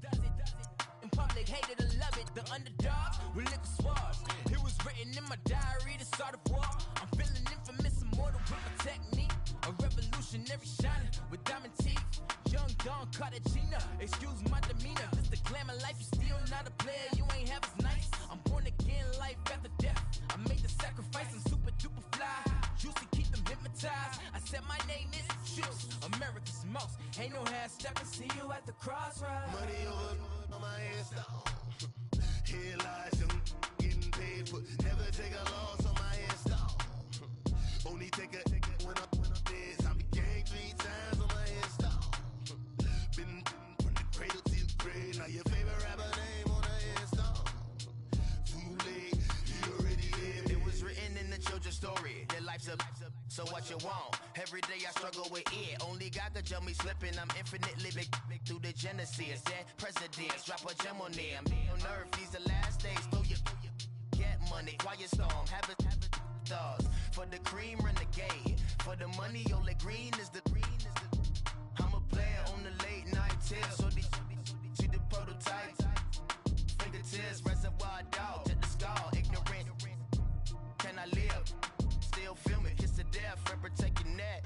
In public, hated to love it. The underdogs with liquor swabs. It was written in my diary to start a war. I'm feeling infamous, immortal with my technique. A revolutionary shining with diamond teeth. Young Don Cartagena, excuse my demeanor. This the glamour life, you still not a player. You ain't half as nice. I'm born again, life after death. I made the sacrifice, I'm super duper fly. Used to keep them hypnotized. I said my name is Juice, America's most. Ain't no half stepping, see you at the crossroads. Money over on my headstone. Here lies young, getting paid for. Never take a loss on my headstone. Only take a when I'm dead. I be gang 3 times on my headstone. Been from the cradle to the grave. Now your favorite rapper name on the headstone. Too late, you already lived. It was written in the children's story. Their life's up, so what you want? Every day I struggle with it. Only God could tell me slipping. I'm infinitely big through the genesis. Dead presidents, drop a gem on them. On earth, these the last days. Throw your get money, quiet storm, have it stars. For the cream, renegade. For the money, only green is the. I'm a player on the late night tips. So these see the prototype. Fingertips, reservoir dog, to the skull, ignorant. Can I live? Still film it, kiss to death, rep protecting that.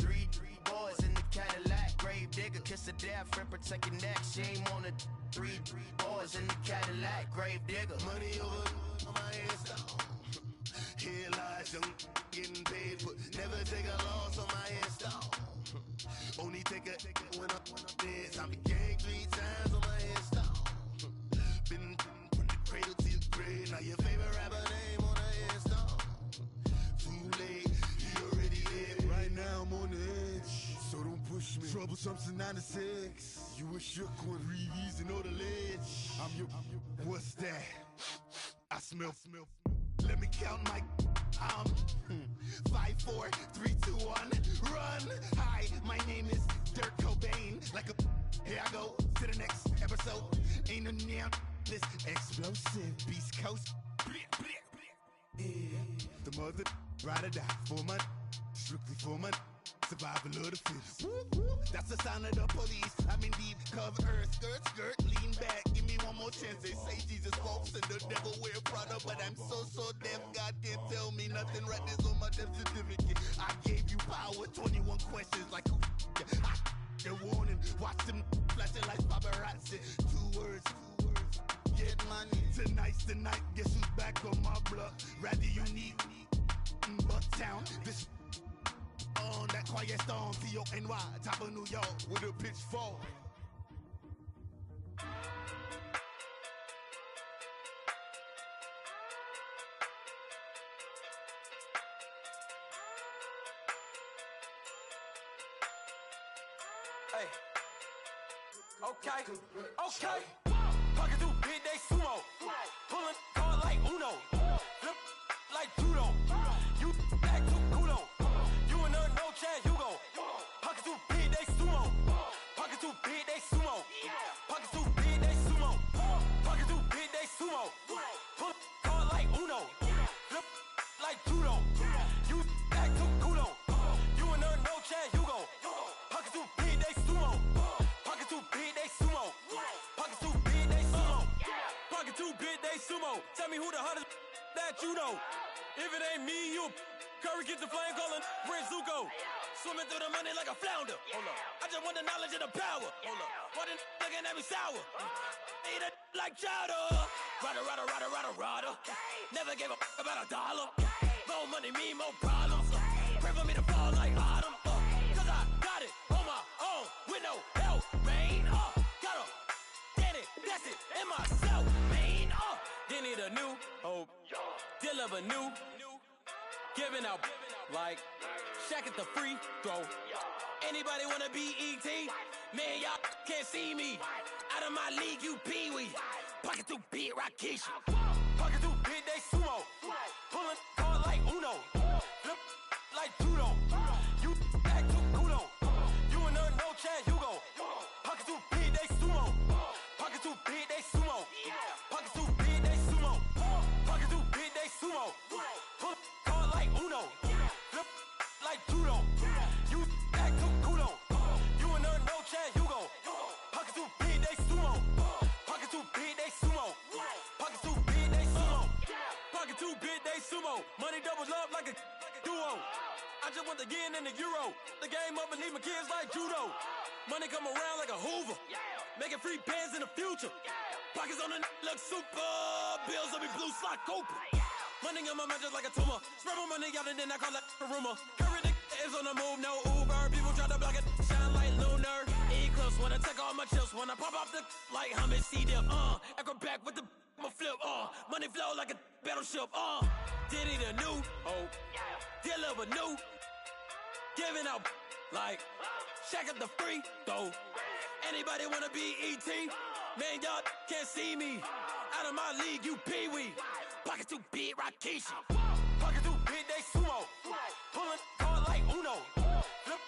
Three boys in the Cadillac, grave digger, kiss to death, rep protecting that. Shame on the three boys in the Cadillac, grave digger. Money over on my headstone. Here lies young, getting paid for. Never take a loss on my headstone. Only take a when I'm dead. I be gang 3 times on my headstone. Been from the cradle to the grave. Now your favorite rapper name on the headstone. Too late, you already lived. Right now I'm on the edge, so don't push me. Troublesome to 96. You a shook one, Reeves and all the ledge. I'm your. What's that? I smell. Let me count my 5, 4, 3, 2, 1, run. Hi, my name is Dirk Cobain. Like a here I go to the next episode. Ain't no damn this explosive Beast Coast. Yeah. The mother ride or die for my strictly for my survival of the fittest. That's the sound of the police. I'm indeed cover earth, skirt, lean back. Give me one more chance. They say Jesus walks and the devil wear Prada, but I'm so deaf. God can't tell me nothing. Right there's on my death certificate. I gave you power. 21 questions like a warning. Watch them flashing like paparazzi. 2 words. Get money. Tonight's the night. Guess who's back on my block? Rather unique. Bucktown. This on that quiet storm. T-O-N-Y. Top of New York with a pitchfork. Hey. Okay. Pocket too big, they sumo. Pulling card like Uno. Flip like judo. You act too kudo. You and her no chance, you go. Pocket too big, they sumo. Pocket too big, they sumo. Pocket too big, they sumo. Pocket too big, they sumo. Pull card like Uno. Flip like judo. You act too kudo. You and her no chance, you go. Pocket too big, they sumo. Pocket too big, they sumo. Pocket too big, they sumo. Pocket too big, they sumo. Tell me who the hottest that you know. If it ain't me, you Curry gets the flame calling Prince Zuko. Swimming through the money like a flounder. Hold up. I just want the knowledge and the power. Hold up. Why the looking at me sour? Eat it like chowder. Rada. Never gave a about $1. More money mean more problems. Pray for me to fall like autumn. Cause I got it on my own with no help, man. Gotta get it, that's it, in myself, man. They need a new hope. Deal of a new giving out like Shaq at the free throw. Anybody wanna be ET? Man, y'all can't see me. Out of my league, you pee-wee. Pocket too big, Rakishi. Pocket too big, they sumo. Pulling card like Uno. Flip like judo. You act too kudo. You and her no chance, you go. Pocket too big, they sumo. Pocket too big, they sumo. Pocket too big, they sumo. Pocket too big, they sumo. Pull card like Uno. Flip like judo. You act too kudo. You and her no chance, you go. Pocket too big, they sumo. Pocket too big, they sumo. Pocket too big, they sumo. Pocket too big, they sumo. Money doubles up like a duo. I just want the yen and the euro. The game up and leave my kids like judo. Money come around like a Hoover. Making free bands in the future. Pockets on the look super. Bills on me blue slot Cooper. Money on my mind just like a tumor. Spread my money out and then I call that a rumor. Curry the is on the move, no Uber. People try to block it, shine like lunar. Eclipse when I take all my chips. When I pop off the like hummus, see them. Acrobat with the flip. Money flow like a battleship. Diddy the new hope. Deal of a new. Giving out like Shaq at the free throw. Anybody wanna be ET? Man, y'all can't see me. Out of my league, you pee-wee. Pocket too big, Rakishi. Pocket too big, they sumo. Pulling card like Uno. Flip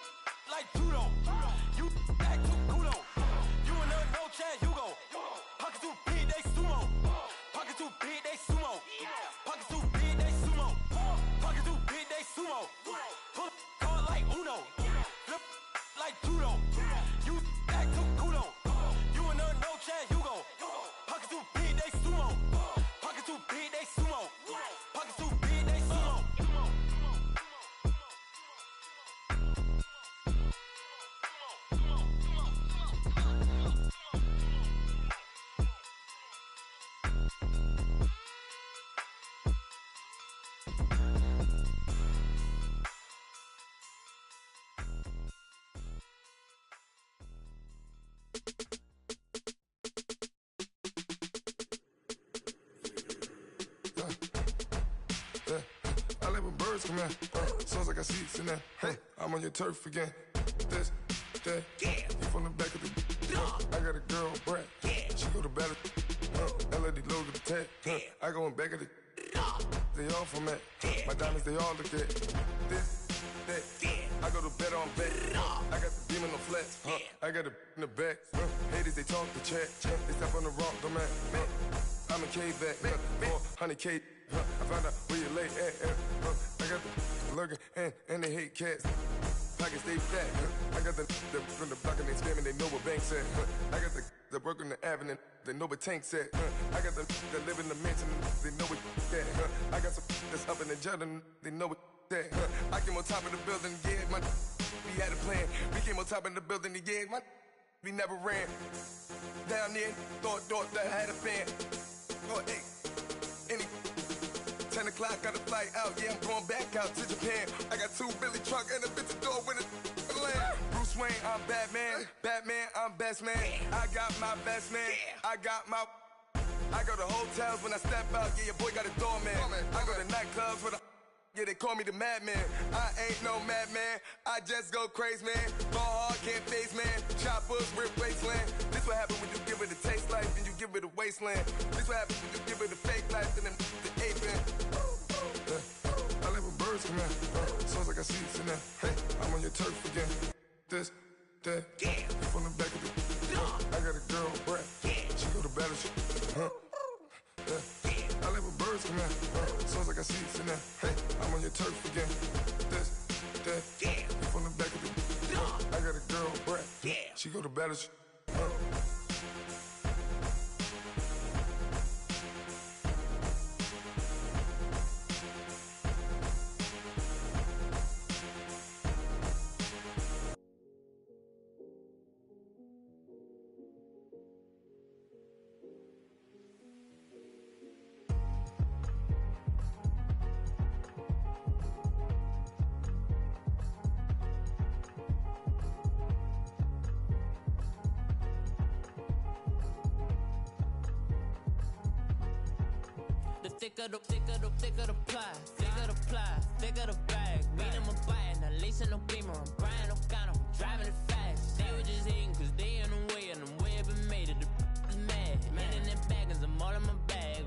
like judo. You act too kudo. You and her no chance, you go. Pocket too big, they sumo. Pocket too big, they sumo. Pocket too big, they sumo. Pocket too big, they sumo. Pull card like Uno. Flip like judo. You act too kudo. You and her no chance, you go. Pocket too big, they sumo. Pocket too big, they sumo. Pocket too big, they sumo. I let my birds come out. Sounds like I see seats in there. I'm on your turf again. This, that. You from the back of the. I got a girl, Brad. She go to battle. LAD logo the tag. I go in back of the. they all from it. My diamonds, they all look at this, that. I go to bed on bed. I got the beam in the flats. I got it in the back. Haters, they talk the chat. They step on the rock, the man. I'm a K-back. 400K. I found out where you lay at. I got the lurking and they hate cats. Pockets stay fat. I got the from the block and they scamming, they know what banks at. I got the work on the avenue, they know what tanks at. I got the that live in the mansion, they know what that. I got some that's up in the Jordan, they know what that. I came on top of the building, yeah, we had a plan. We came on top of the building, yeah, we never ran. Down there, thought that I had a fan. Oh, hey, any 10 o'clock, got a flight out, yeah, I'm going back out to Japan. I got 2 Billy truck and a bitch door with a land. Bruce Wayne, I'm Batman. Batman, I'm best man. I got my best man. I go to hotels when I step out, yeah, your boy got a doorman. I go to nightclubs with a, yeah, they call me the madman. I ain't no madman, I just go crazy, man. Ball hard, can't face, man. Choppers, rip wasteland. This what happens when you give it a taste life and you give it a wasteland. This what happens when you give it a fake life and then the ape in. I live with birds come in. Sounds like I see it in there. Hey, I'm on your turf again. This, that, you from the back of the. I got a girl, Brad. She go to battleship. I live with birds come in. Sounds like I see it in there. Hey, I'm on your turf again. This, that, you from the back of the. I got a girl, Brad. She go to battleship. Thicker the pie, thicker the bag. Beat them a bite, now lacing no beamer. I'm Brian O'Connor, driving it fast. They were just hating cause they in the way, and the way it been made it, the is mad. Man in them baggins, I'm all in my bag.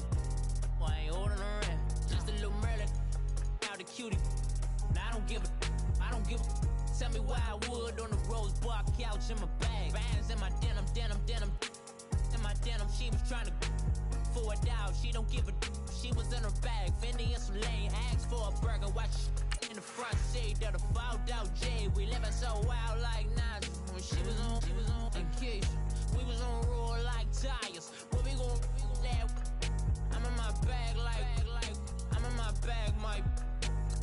I ain't holding around, just a little Merlin, out the cutie. Now I don't give a, tell me why I would on the rose bar couch in my bag. Bands in my denim, in my denim, she was trying to for a doubt, she don't give a she was in her bag, Fendi and some lane, asked for a burger, watch in the front seat of the fouled out J. We living so wild like Nas. When she was on vacation, we was on roll like tires. What we gon' let? I'm in my bag like I'm in my bag, my.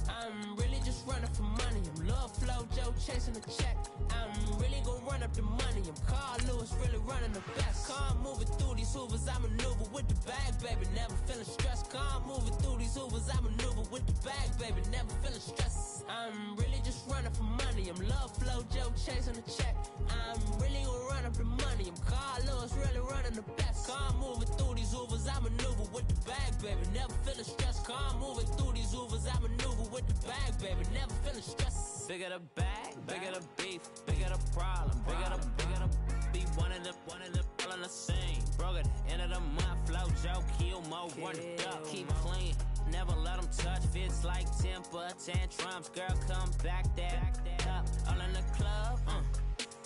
I'm really just running for money. I'm Love Flow Joe chasing the check. I'm really gon' run up the money. I'm Carl Lewis, really running the best. Car moving through these hoovers, I maneuver with the bag, baby. Never feeling stressed. Car moving through these hoovers, I maneuver with the bag, baby. Never feeling stressed. I'm really just running for money. I'm Love Flow Joe chasing the check. I'm really gon' run up the money. I'm Carl Lewis, really running the best. Car moving through these hoovers, I maneuver with the bag, baby. Never feeling stressed. Car moving through these hoovers, I maneuver with the bag, baby. Never feeling stressed. Bigger the bag, bigger the beef, bigger the problem, bigger the beef. One of the all in the same. Broke at the end of the month, Flow Joe, kill mo, run it up, keep clean. Never let them touch, fits like temper tantrums. Girl, come back that up, all in the club,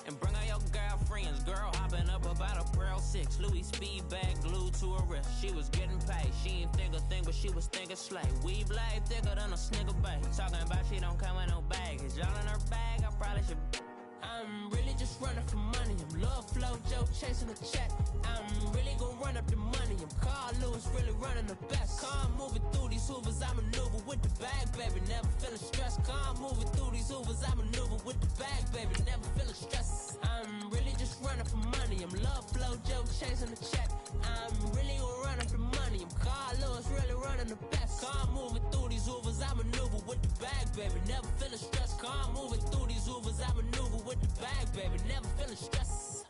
and bring all your girlfriends. Girl hopping up about a Pearl 6 Louis speed bag glued to her wrist. She was getting paid, she ain't think a thing, but she was thinking slay. We blade thicker than a snicker bag. Talking about she don't come with no baggage. Y'all in her bag, I probably should. I'm really just running for money. I'm Love Flow Joe chasing the check. I'm really gon' run up the money. I'm Carl Lewis, really running the best. Car moving through these hoovers, I maneuver with the bag, baby. Never feeling stressed. Car moving through these hoovers, I maneuver with the bag, baby. Never feeling stressed. I'm really just running for money. I'm Love Flow Joe chasing the check. I'm really gon' run up the money. I'm Carl Lewis, really running the best. Car moving through these hoovers, I maneuver with the bag, baby. Never feeling stressed. Car moving through these hoovers, I maneuver with the bag, baby. Never feeling stressed.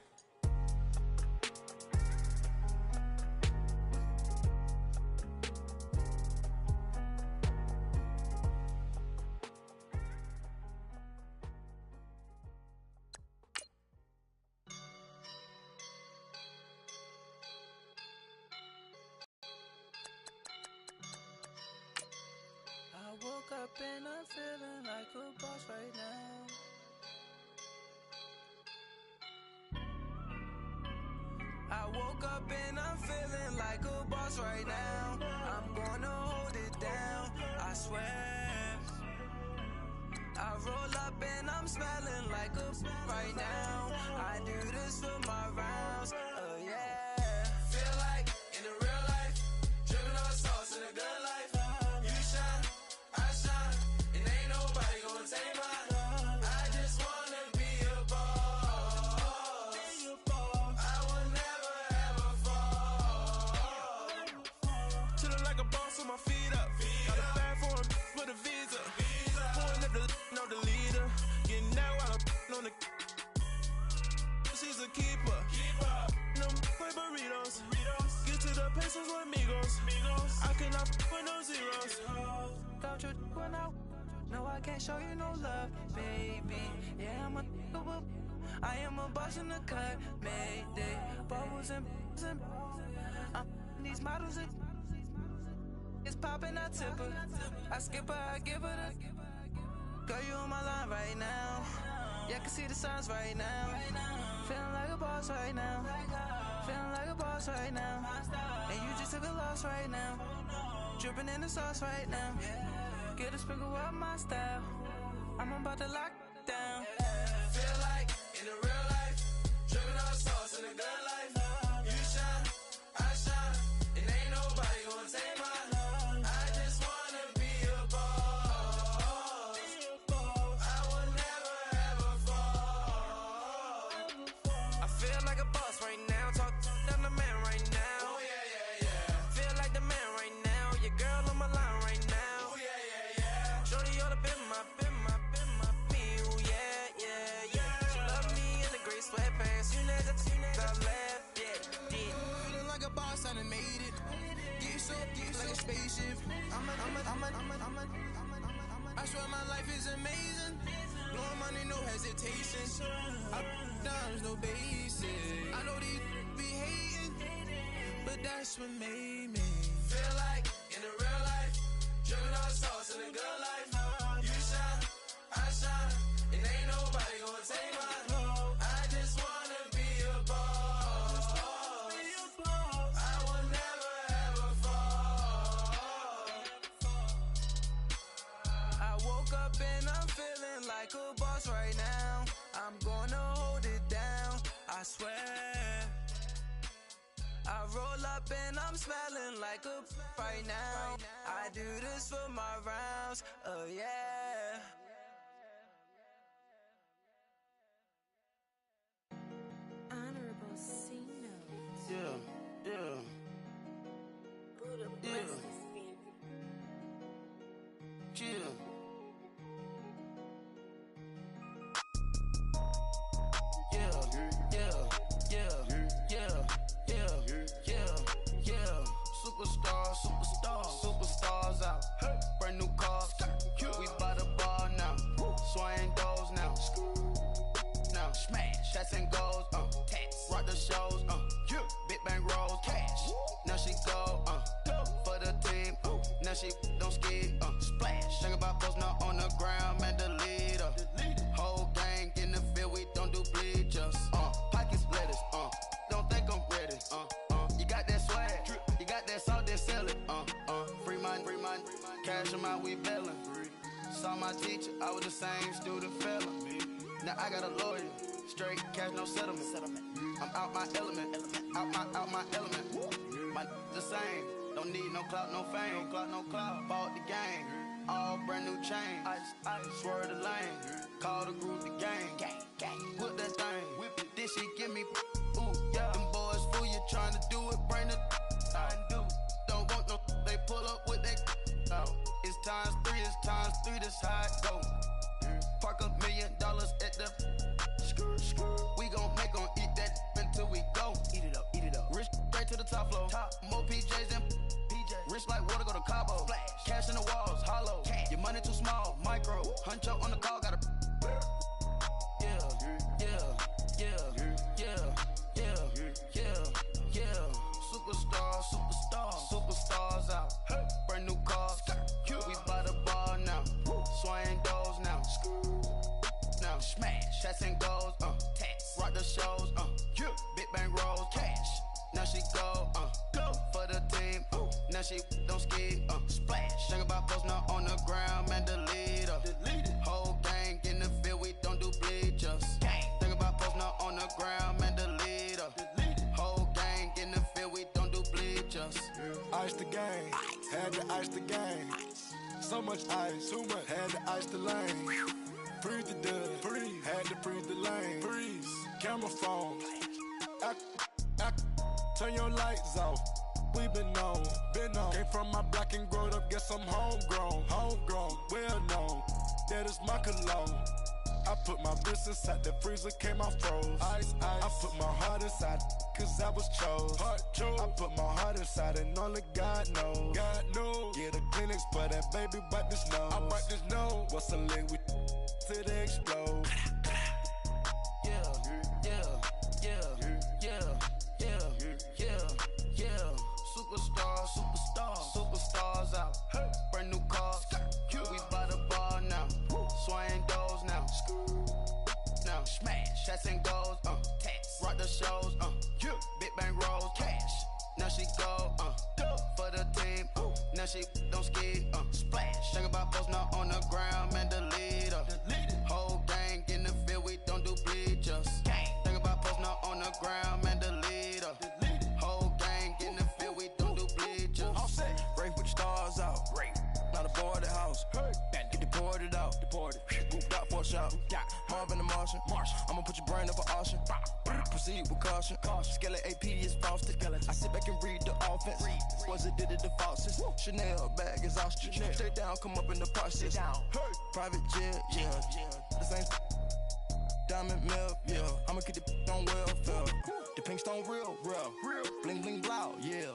woke up and I'm feeling like a boss right now. I woke up and I'm feeling like a boss right now. I'm gonna hold it down, I swear. I roll up and I'm smelling like a right now. I do this for my rounds, yeah. Feel like in the real life, dripping on sauce in a good life. You shine, I shine, and ain't nobody gonna take mine. I just wanna be a boss. I will never ever fall. Chillin' like a boss with my feet up. Got a bag for him with a visa. Pulling up the know the leader. Getting out while I'm on the. She's a keeper. No play burritos. Get to the pesos with amigos. I cannot with no zeros. Don't you run out? No, I can't show you no love, baby. Yeah, I am a boss in the cut. Mayday. Bubbles and these models are. It's poppin', I tip her. I skip her, I give her the. Girl, you on my line right now. Yeah, I can see the signs right now. Feeling like a boss right now. Feeling like a boss right now. And you just took a loss right now. Dripping in the sauce right now. Get a sprinkle up my style. I'm about to lock down. Feel like in the real life, dripping on sauce in a good life. You shine, I shine, and ain't nobody gonna take mine. I just wanna be a boss. I will never ever fall. I feel like a boss right now. Talk to the man right now. Oh yeah. Feel like the man right now. Your girl on my line right now. Oh yeah. Shorty oughta been my me. Ooh yeah. She love me in the gray sweatpants. You know that I left, yeah. Feeling like a boss, I done made it. Get so like a spaceship. I swear my life is amazing. Blowing money, no hesitation. Up, downs, no basic. I know these be hating, but that's what made me. Feel like in the real life, dripping on sauce in a good life. You shine, I shine, and ain't nobody gonna take mine. I just wanna be a boss. I will never ever fall. I woke up and I'm feeling like a boss right now. I'm gonna hold it down, I swear. I roll up and I'm smelling like a right now. I do this for my rounds, yeah. Honorable C notes. Yeah. Buddha Yeah. blesses family. Chill. Superstars out. Brand new cars. We by the bar now. Swaying doors now. Now smash. Shots and goals. Rock the shows. Big bang rolls. Cash. Now she go. For the team. Now she don't ski. Splash. Think about post now on the ground. Man, the leader. Whole gang in the field. We don't do bleachers. Pockets lettuce. Don't think I'm ready. You got that swag. You got that salt, then sell it. Free mind. Cash them out, we bailin'. Saw my teacher, I was the same student fella. Now I got a lawyer. Straight cash, no settlement. I'm out my element. Out my element. My the same. Don't need no clout, no fame. No clout. Bought the game. All brand new chain. I swerve the lane. Call the group the gang. Whip that thing. Whip it. Then she give me. Ooh, yeah. Them boys fool you trying to do it. Bring the. Don't want no. They pull up with that. It's times 3. This how it go. Park $1 million at the. We gon' make 'em eat that until we go. Eat it up. Rich straight to the top floor. More PJs than PJs. Rich like water, go to Cabo. Splash. Cash in the walls, hollow. Cash. Your money too small, micro. Huncho on the call, gotta. Superstars out. Brand new cars. We by the bar Now she don't skid, splash. Think about post now on the ground, man, delete her. Whole gang in the field, we don't do bleachers. Think about post now on the ground, man, delete her. Whole gang in the field, we don't do bleachers. Ice the game, had to ice the game. So much ice, too much, had to ice the lane. Freeze the dud, freeze, had to freeze the lane. Freeze, camera phone. Turn your lights off. We been on. Came from my block and growed up, guess I'm homegrown, well known. That is my cologne. I put my wrist inside the freezer, came out froze. Ice. I put my heart inside, cause I was chose. I put my heart inside and only God knows. Yeah, the clinics, but that baby wipe this nose. I wipe this nose. What's a lick with till they explode? Superstars out. Brand new cars. We by the bar now. Swaying doors now. Now smash. Shots and goals. Rock the shows. Big bang rolls. Cash. Now she go. For the team. Now she don't skid. Splash. Think about post now on the ground. Man, the leader. Whole gang in the field. We don't do bleachers. Think about post now on the ground. Man, the leader. Whole gang in the field. We don't do bleachers. All set. Race with the stars out. Not a boarded house. Get deported out. Moved out for a shot. Marvin the Martian. I'ma put your brain up for auction. Proceed with caution. Skeleton AP is frosted. I sit back and read the offense. Was it did it the faucets? Chanel bag is ostrich. Stay down, come up in the process. Private jet, yeah. The same diamond milk, yeah. I'ma keep the on welfare. The pink stone real. Bling bling blow, yeah.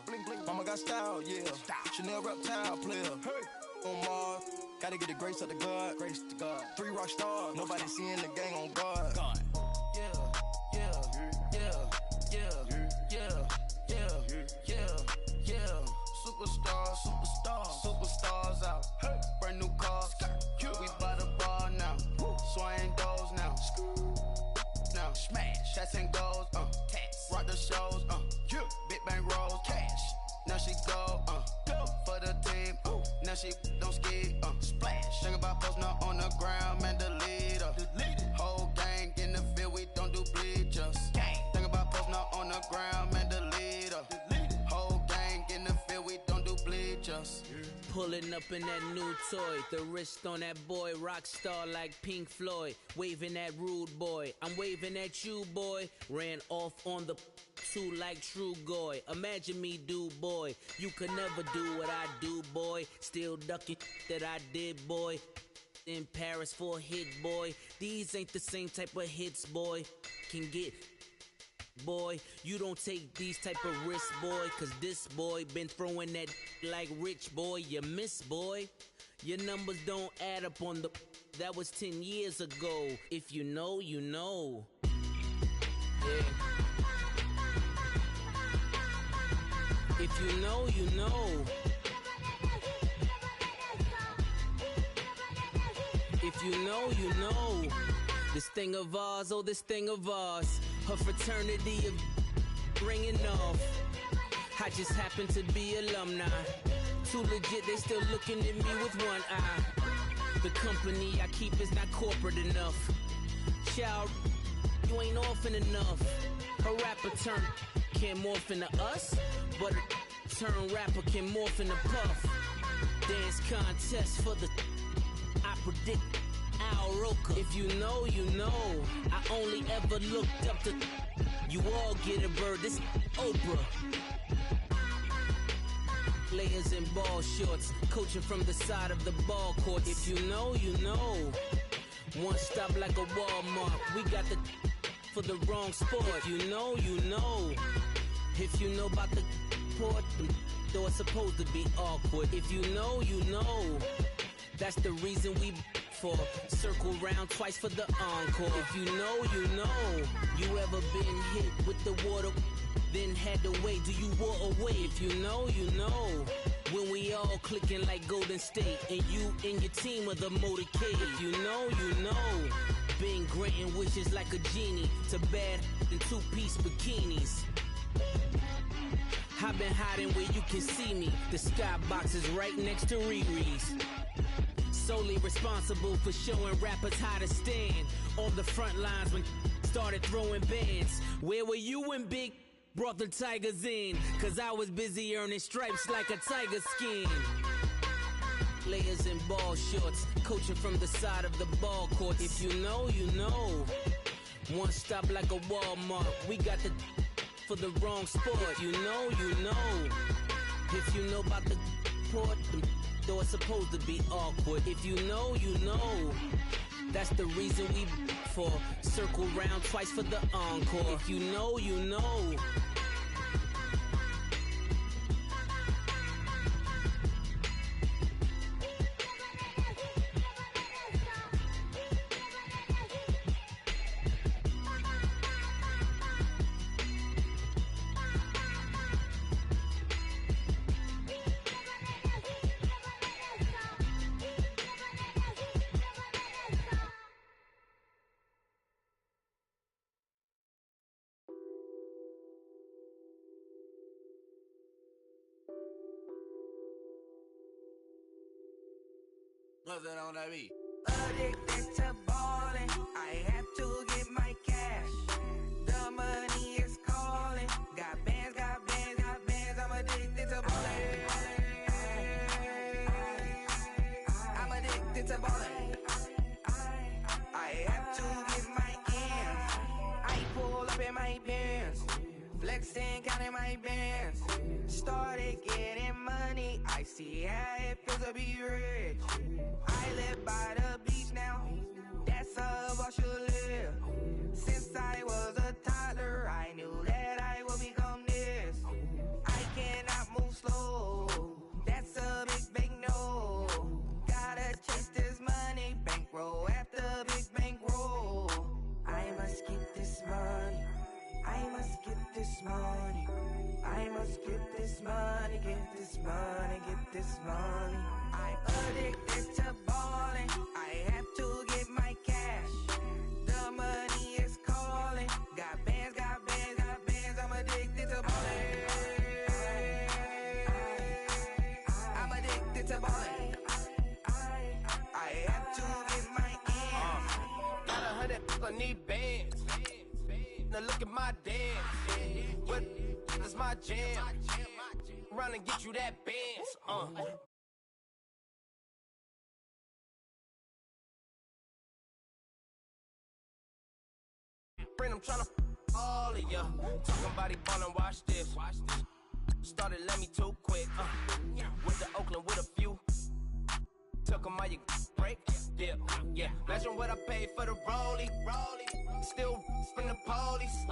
Mama got style, yeah. Chanel reptile player. On Mars, gotta get the grace of the God. 3 rock stars, nobody seeing the gang on guard. Superstars out. Brand new cars. We by the bar now. Swaying doors now. Now smash. Shots and goals. Rock the shows. Big bang rolls. Cash. Now she go. For the team. Now she don't skid. Splash. Think about post now on the ground. Man, the leader. Whole gang in the field. We don't do bleachers. Think about post now on the ground. Man, the leader. Whole gang in the field. We don't do bleachers. Pulling up in that new toy, the wrist on that boy, rock star like Pink Floyd, waving at rude boy, I'm waving at you boy, ran off on the two like True Goy, imagine me do boy, you could never do what I do boy, still ducking that I did boy, in Paris for a hit boy, these ain't the same type of hits boy, can get boy, you don't take these type of risks, boy, cause this boy been throwing that like rich boy, you miss, boy. Your numbers don't add up on the, that was 10 years ago. If you know, you know. Yeah. If you know, you know. If you know, you know. This thing of ours, oh, this thing of ours. Her fraternity of ringing off. I just happen to be alumni. Too legit, they still looking at me with one eye. The company I keep is not corporate enough. Child, you ain't orphan enough. A rapper turn can't morph into us, but a turn rapper can morph into Puff. Dance contest for the I predict Al Roker. If you know, you know. I only ever looked up to you all get a bird. This Oprah. Players in ball shorts, coaching from the side of the ball court. If you know, you know. One stop like a Walmart. We got the for the wrong sport. If you know, you know. If you know about the port, though it's supposed to be awkward. If you know, you know. That's the reason we for circle round twice for the encore. If you know, you know. You ever been hit with the water, then had to wait? Do you walk away? If you know, you know. When we all clicking like Golden State, and you and your team of the motorcade. If you know, you know. Been granting wishes like a genie to bad in 2-piece bikinis. I've been hiding where you can see me. The skybox is right next to Riri's. Solely responsible for showing rappers how to stand on the front lines when started throwing bands. Where were you when Big brought the Tigers in? Cause I was busy earning stripes like a tiger skin. Layers and ball shorts, coaching from the side of the ball court. If you know, you know. One stop like a Walmart. We got the for the wrong sport. If you know, you know. If you know about the port, the door is supposed to be awkward. If you know, you know. That's the reason we for circle round twice for the encore. If you know, you know. What's that on that beat? Addicted to ballin', I have to get my cash. The money is calling. Got bands, got bands, got bands. I'm addicted to ballin'. I'm addicted to ballin'. I have to get my ends. I pull up in my bands, flexing, counting my bands. Started getting money. I see how it feels to be rich. I live by the beach now, that's how I should live. Since I was a toddler, I knew that I would become this. I cannot move slow, that's a big no. Gotta chase this money, bankroll after big bankroll. I must get this money, I must get this money. I must get this money, get this money, get this money. I'm addicted to ballin', I have to get my cash. The money is calling. Got bands, got bands, got bands. I'm addicted to ballin'. I'm addicted to ballin'. I have to get my ends. Got 100, I need bands. Now look at my dance. What is my jam? Run and get you that bands. I'm tryna all of ya. Talking about he ballin', watch this. Started, let me too quick. With the Oakland with a few. Took him all you break. Yeah. Imagine what I paid for the rollie. Still from the police.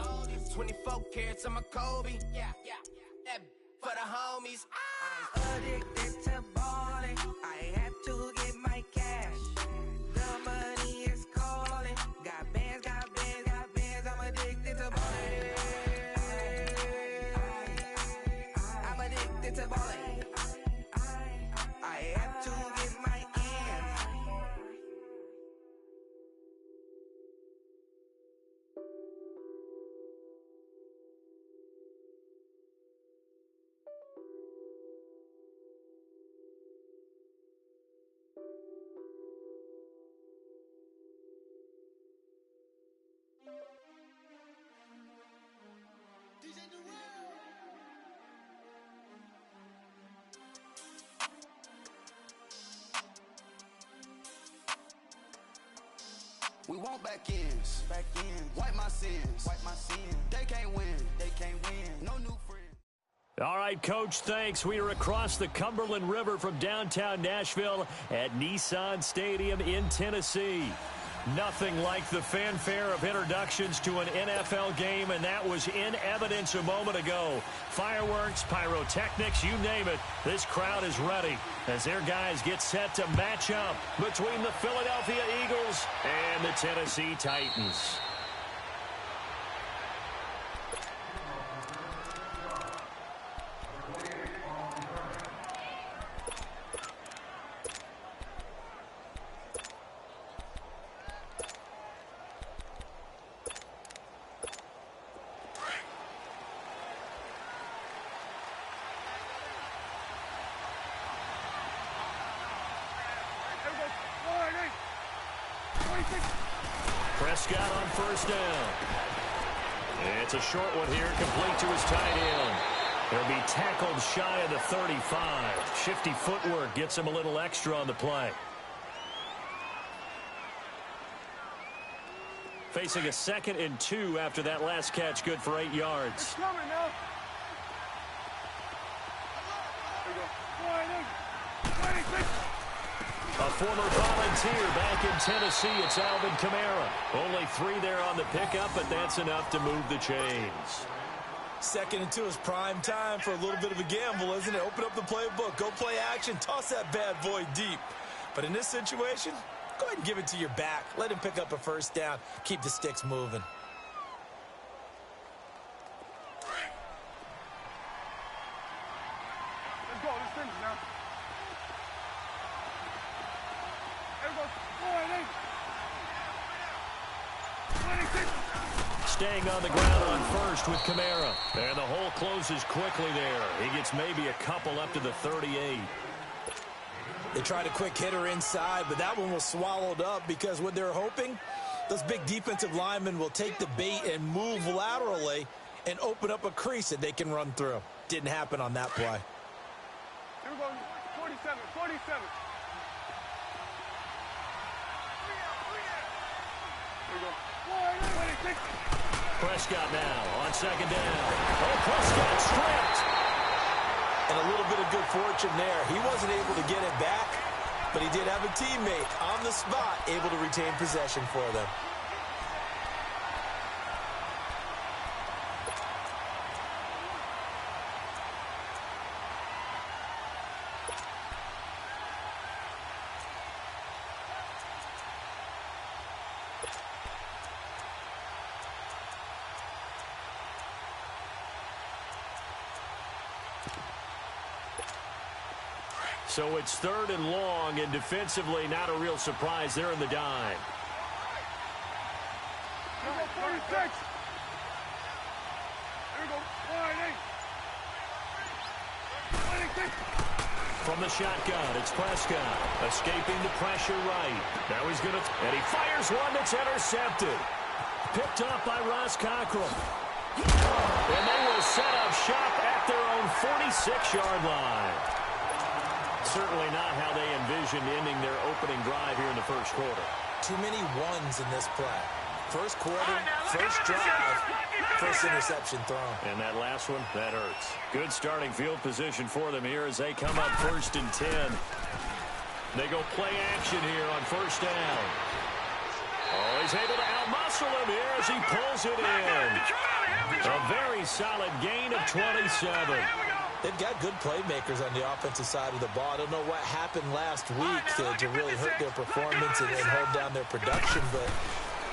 24 carats on my Kobe. Yeah. That for the homies. I'm addicted to ballin'. I have to get my cash. The money is calling. Got bands, got bands, got bands. I'm addicted to ballin'. I'm addicted to ballin'. I have to get my ends. We want back ends. Wipe my sins. They can't win. No new friends. All right, Coach, thanks. We are across the Cumberland River from downtown Nashville at Nissan Stadium in Tennessee. Nothing like the fanfare of introductions to an NFL game, and that was in evidence a moment ago. Fireworks, pyrotechnics, you name it. This crowd is ready as their guys get set to match up between the Philadelphia Eagles and the Tennessee Titans. Prescott on first down. It's a short one here, complete to his tight end. He'll be tackled shy of the 35. Shifty footwork gets him a little extra on the play. Facing a 2nd and 2 after that last catch, good for 8 yards. A former Volunteer back in Tennessee, it's Alvin Kamara. Only 3 there on the pickup, but that's enough to move the chains. 2nd and 2 is prime time for a little bit of a gamble, isn't it? Open up the playbook, go play action, toss that bad boy deep. But in this situation, go ahead and give it to your back. Let him pick up a first down. Keep the sticks moving. Let's go. Let's finish now. Staying on the ground on first with Kamara. And the hole closes quickly there. He gets maybe a couple up to the 38. They tried a quick hitter inside, but that one was swallowed up because what they're hoping, those big defensive linemen will take the bait and move laterally and open up a crease that they can run through. Didn't happen on that play. Here we go. 47, 47. Here we go. 26. Prescott now on 2nd down. Oh, Prescott stripped. And a little bit of good fortune there. He wasn't able to get it back, but he did have a teammate on the spot able to retain possession for them. So it's 3rd and long, and defensively not a real surprise. They're in the dime. 46. Here we go. 26. From the shotgun, it's Prescott. Escaping the pressure right. Now he's going to... And he fires one that's intercepted. Picked up by Ross Cockrell. And they will set up shop at their own 46-yard line. Certainly not how they envisioned ending their opening drive here in the first quarter. Too many ones in this play. First quarter, first drive, first interception thrown. And that last one, that hurts. Good starting field position for them here as they come up 1st and 10. They go play action here on first down. Oh, he's able to outmuscle him here as he pulls it in. A very solid gain of 27. They've got good playmakers on the offensive side of the ball. I don't know what happened last week to really hurt their performance and hold down their production, but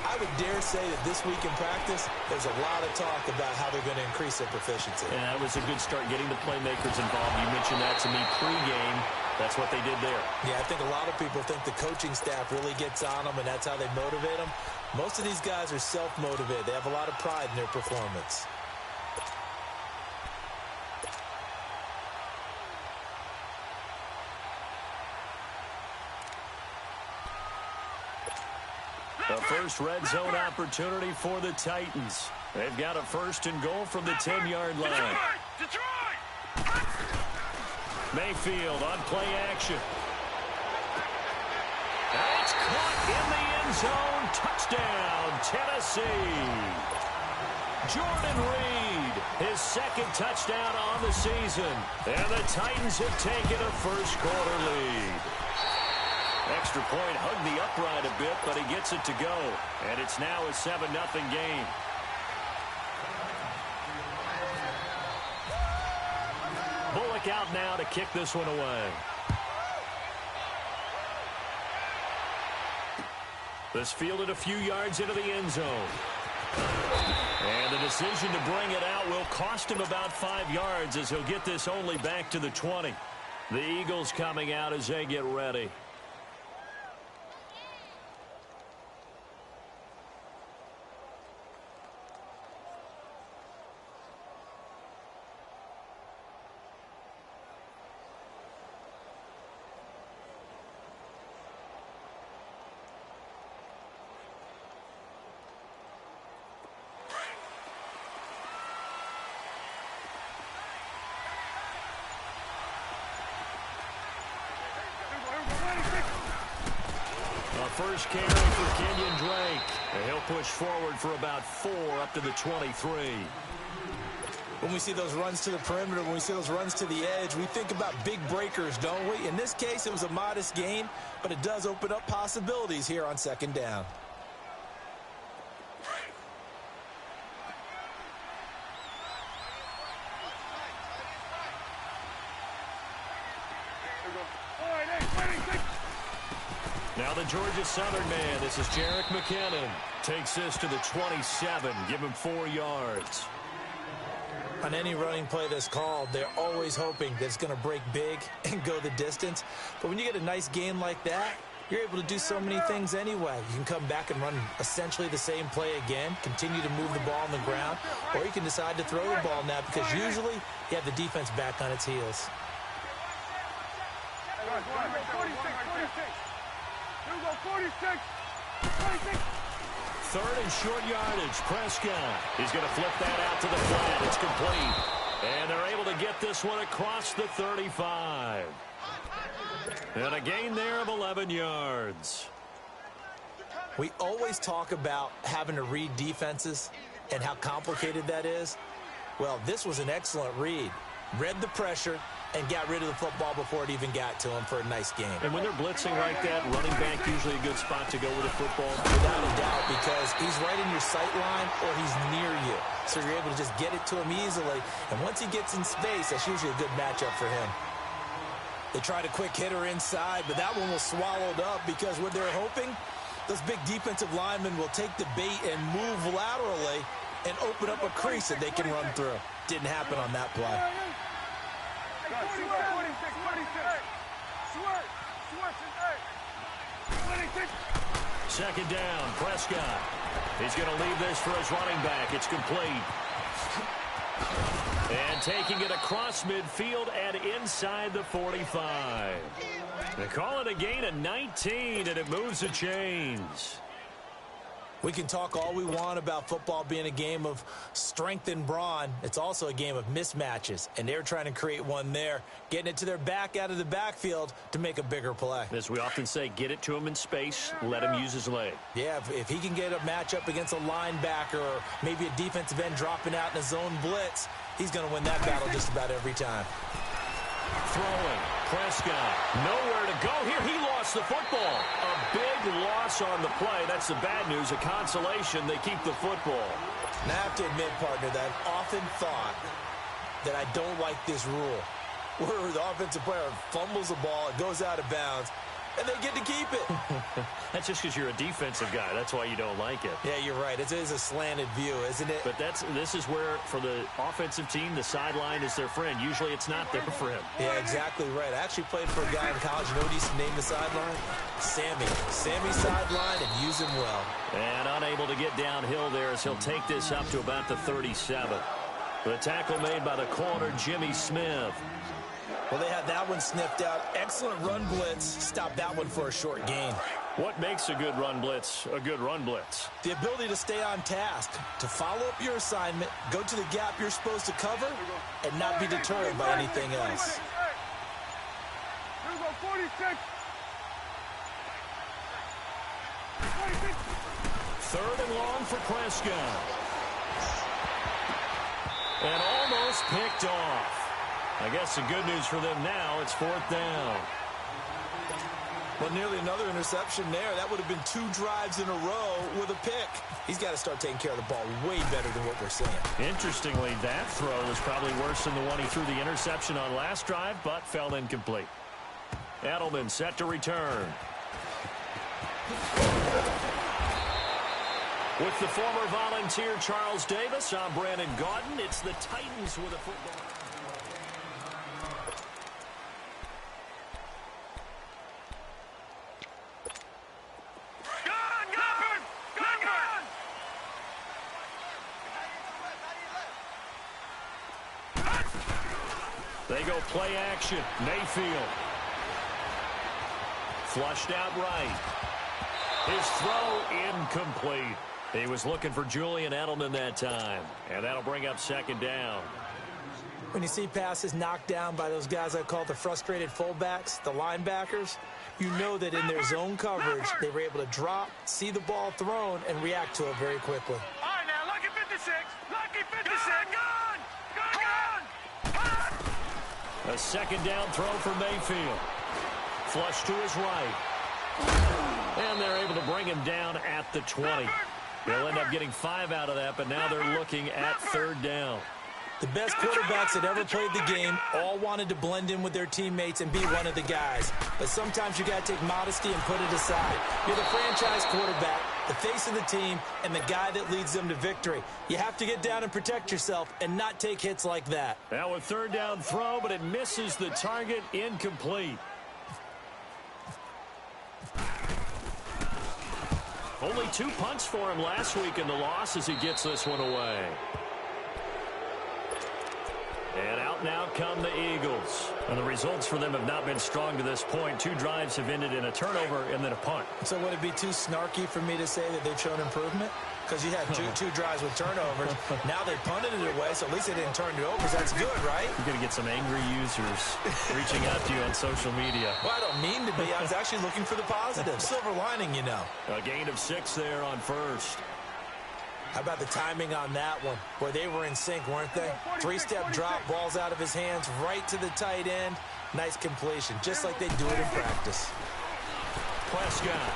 I would dare say that this week in practice, there's a lot of talk about how they're going to increase their proficiency. Yeah, that was a good start getting the playmakers involved. You mentioned that to me pregame. That's what they did there. Yeah, I think a lot of people think the coaching staff really gets on them, and that's how they motivate them. Most of these guys are self-motivated. They have a lot of pride in their performance. The first red zone opportunity for the Titans. They've got a 1st and goal from the 10-yard line. Detroit! Mayfield on play action. And it's caught in the end zone. Touchdown, Tennessee. Jordan Reed, his 2nd touchdown on the season. And the Titans have taken a first quarter lead. Extra point hugged the upright a bit, but he gets it to go. And it's now a 7-0 game. Bullock out now to kick this one away. This fielded a few yards into the end zone. And the decision to bring it out will cost him about 5 yards as he'll get this only back to the 20. The Eagles coming out as they get ready. A first carry for Kenyon Drake. And he'll push forward for about 4 up to the 23. When we see those runs to the perimeter, when we see those runs to the edge, we think about big breakers, don't we? In this case, it was a modest gain, but it does open up possibilities here on second down. Now the Georgia Southern man, this is Jerick McKinnon. Takes this to the 27, give him 4 yards. On any running play that's called, they're always hoping that it's going to break big and go the distance. But when you get a nice gain like that, you're able to do so many things anyway. You can come back and run essentially the same play again, continue to move the ball on the ground, or you can decide to throw the ball now because usually you have the defense back on its heels. 46. 3rd and short yardage. Prescott. He's going to flip that out to the flat. It's complete. And they're able to get this one across the 35. And a gain there of 11 yards. We always talk about having to read defenses and how complicated that is. Well, this was an excellent read. Read the pressure and got rid of the football before it even got to him for a nice game. And when they're blitzing like that, running back usually a good spot to go with a football. Without a doubt, because he's right in your sight line or he's near you. So you're able to just get it to him easily. And once he gets in space, that's usually a good matchup for him. They tried a quick hitter inside, but that one was swallowed up because what they're hoping, those big defensive linemen will take the bait and move laterally and open up a crease that they can run through. Didn't happen on that play. 46. Second down, Prescott. He's going to leave this for his running back. It's complete. And taking it across midfield and inside the 45. They call it a gain of 19, and it moves the chains. We can talk all we want about football being a game of strength and brawn. It's also a game of mismatches, and they're trying to create one there, getting it to their back out of the backfield to make a bigger play. As we often say, get it to him in space, let him use his leg. Yeah, if he can get a matchup against a linebacker or maybe a defensive end dropping out in a zone blitz, he's going to win that battle just about every time. Throwing. Prescott. Nowhere to go here. He lost the football. A big loss on the play. That's the bad news. A consolation. They keep the football. And I have to admit, partner, that I've often thought that I don't like this rule. Where the offensive player fumbles the ball, it goes out of bounds, and they get to keep it. That's just because you're a defensive guy. That's why you don't like it. Yeah, you're right. It is a slanted view, isn't it? But this is where, for the offensive team, the sideline is their friend. Usually it's not there for him. Yeah, exactly right. I actually played for a guy in college. You know what he used to name the sideline? Sammy. Sammy's sideline, and use him well. And unable to get downhill there as he'll take this up to about the 37. The tackle made by the corner, Jimmy Smith. Well, they had that one sniffed out. Excellent run blitz. Stop that one for a short gain. What makes a good run blitz a good run blitz? The ability to stay on task, to follow up your assignment, go to the gap you're supposed to cover, and not be deterred by anything else. Here we go, 46. 3rd and long for Prescott. And almost picked off. I guess the good news for them now, it's 4th down. Well, nearly another interception there. That would have been 2 drives in a row with a pick. He's got to start taking care of the ball way better than what we're seeing. Interestingly, that throw was probably worse than the one he threw the interception on last drive, but fell incomplete. Edelman set to return. With the former Volunteer Charles Davis, I'm Brandon Gaudin. It's the Titans with a football. They go play action. Mayfield. Flushed out right. His throw incomplete. He was looking for Julian Edelman that time. And that'll bring up 2nd down. When you see passes knocked down by those guys I call the frustrated fullbacks, the linebackers, you know that in their zone coverage, they were able to drop, see the ball thrown, and react to it very quickly. All right, now, lucky 56. Lucky 56. Gone. A second down throw for Mayfield. Flush to his right. And they're able to bring him down at the 20. They'll end up getting 5 out of that, but now they're looking at third down. The best quarterbacks that ever played the game all wanted to blend in with their teammates and be one of the guys. But sometimes you got to take modesty and put it aside. You're the franchise quarterback, the face of the team, and the guy that leads them to victory. You have to get down and protect yourself and not take hits like that. Now a third down throw, but it misses the target, incomplete. Only 2 punts for him last week in the loss as he gets this one away. And out now come the Eagles. And the results for them have not been strong to this point. 2 drives have ended in a turnover and then a punt. So would it be too snarky for me to say that they've shown improvement? Because you had two drives with turnovers. Now they punted it away, so at least they didn't turn it over. So that's good, right? You're going to get some angry users reaching out to you on social media. Well, I don't mean to be. I was actually looking for the positive. Silver lining, you know. A gain of 6 there on first. How about the timing on that one? Boy, they were in sync, weren't they? 3-step drop, balls out of his hands, right to the tight end. Nice completion, just like they do it in practice. Prescott.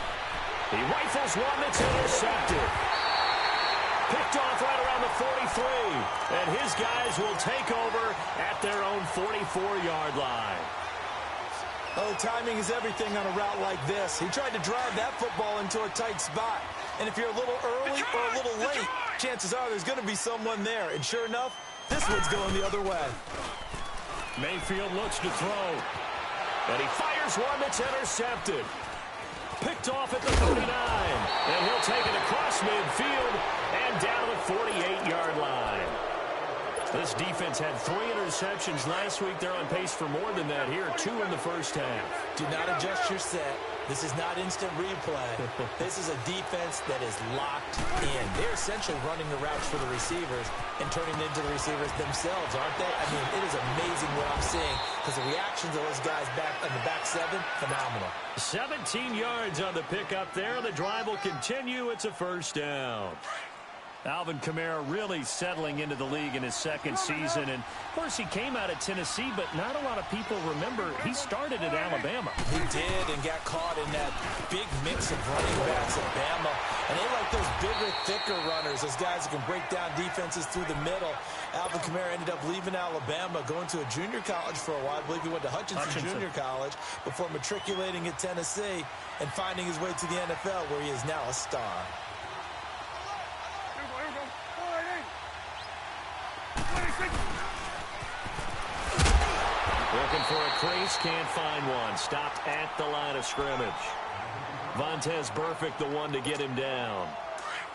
He rifles one that's intercepted. Picked off right around the 43. And his guys will take over at their own 44-yard line. Oh, timing is everything on a route like this. He tried to drive that football into a tight spot. And if you're a little early or a little late, chances are there's going to be someone there. And sure enough, this one's going the other way. Mayfield looks to throw. And he fires one that's intercepted. Picked off at the 39. And he'll take it across midfield and down the 48-yard line. This defense had 3 interceptions last week. They're on pace for more than that here. 2 in the first half. Do not adjust your set. This is not instant replay. This is a defense that is locked in. They're essentially running the routes for the receivers and turning them into the receivers themselves, aren't they? I mean, it is amazing what I'm seeing because the reactions of those guys back in the back 7, phenomenal. 17 yards on the pickup there. The drive will continue. It's a first down. Alvin Kamara really settling into the league in his second season. And, of course, he came out of Tennessee, but not a lot of people remember he started at Alabama. He did and got caught in that big mix of running backs at Bama. And they like those bigger, thicker runners, those guys who can break down defenses through the middle. Alvin Kamara ended up leaving Alabama, going to a junior college for a while. I believe he went to Hutchinson Junior College before matriculating at Tennessee and finding his way to the NFL, where he is now a star. Looking for a crease, can't find one. Stopped at the line of scrimmage. Vontaze Burfict, the one to get him down.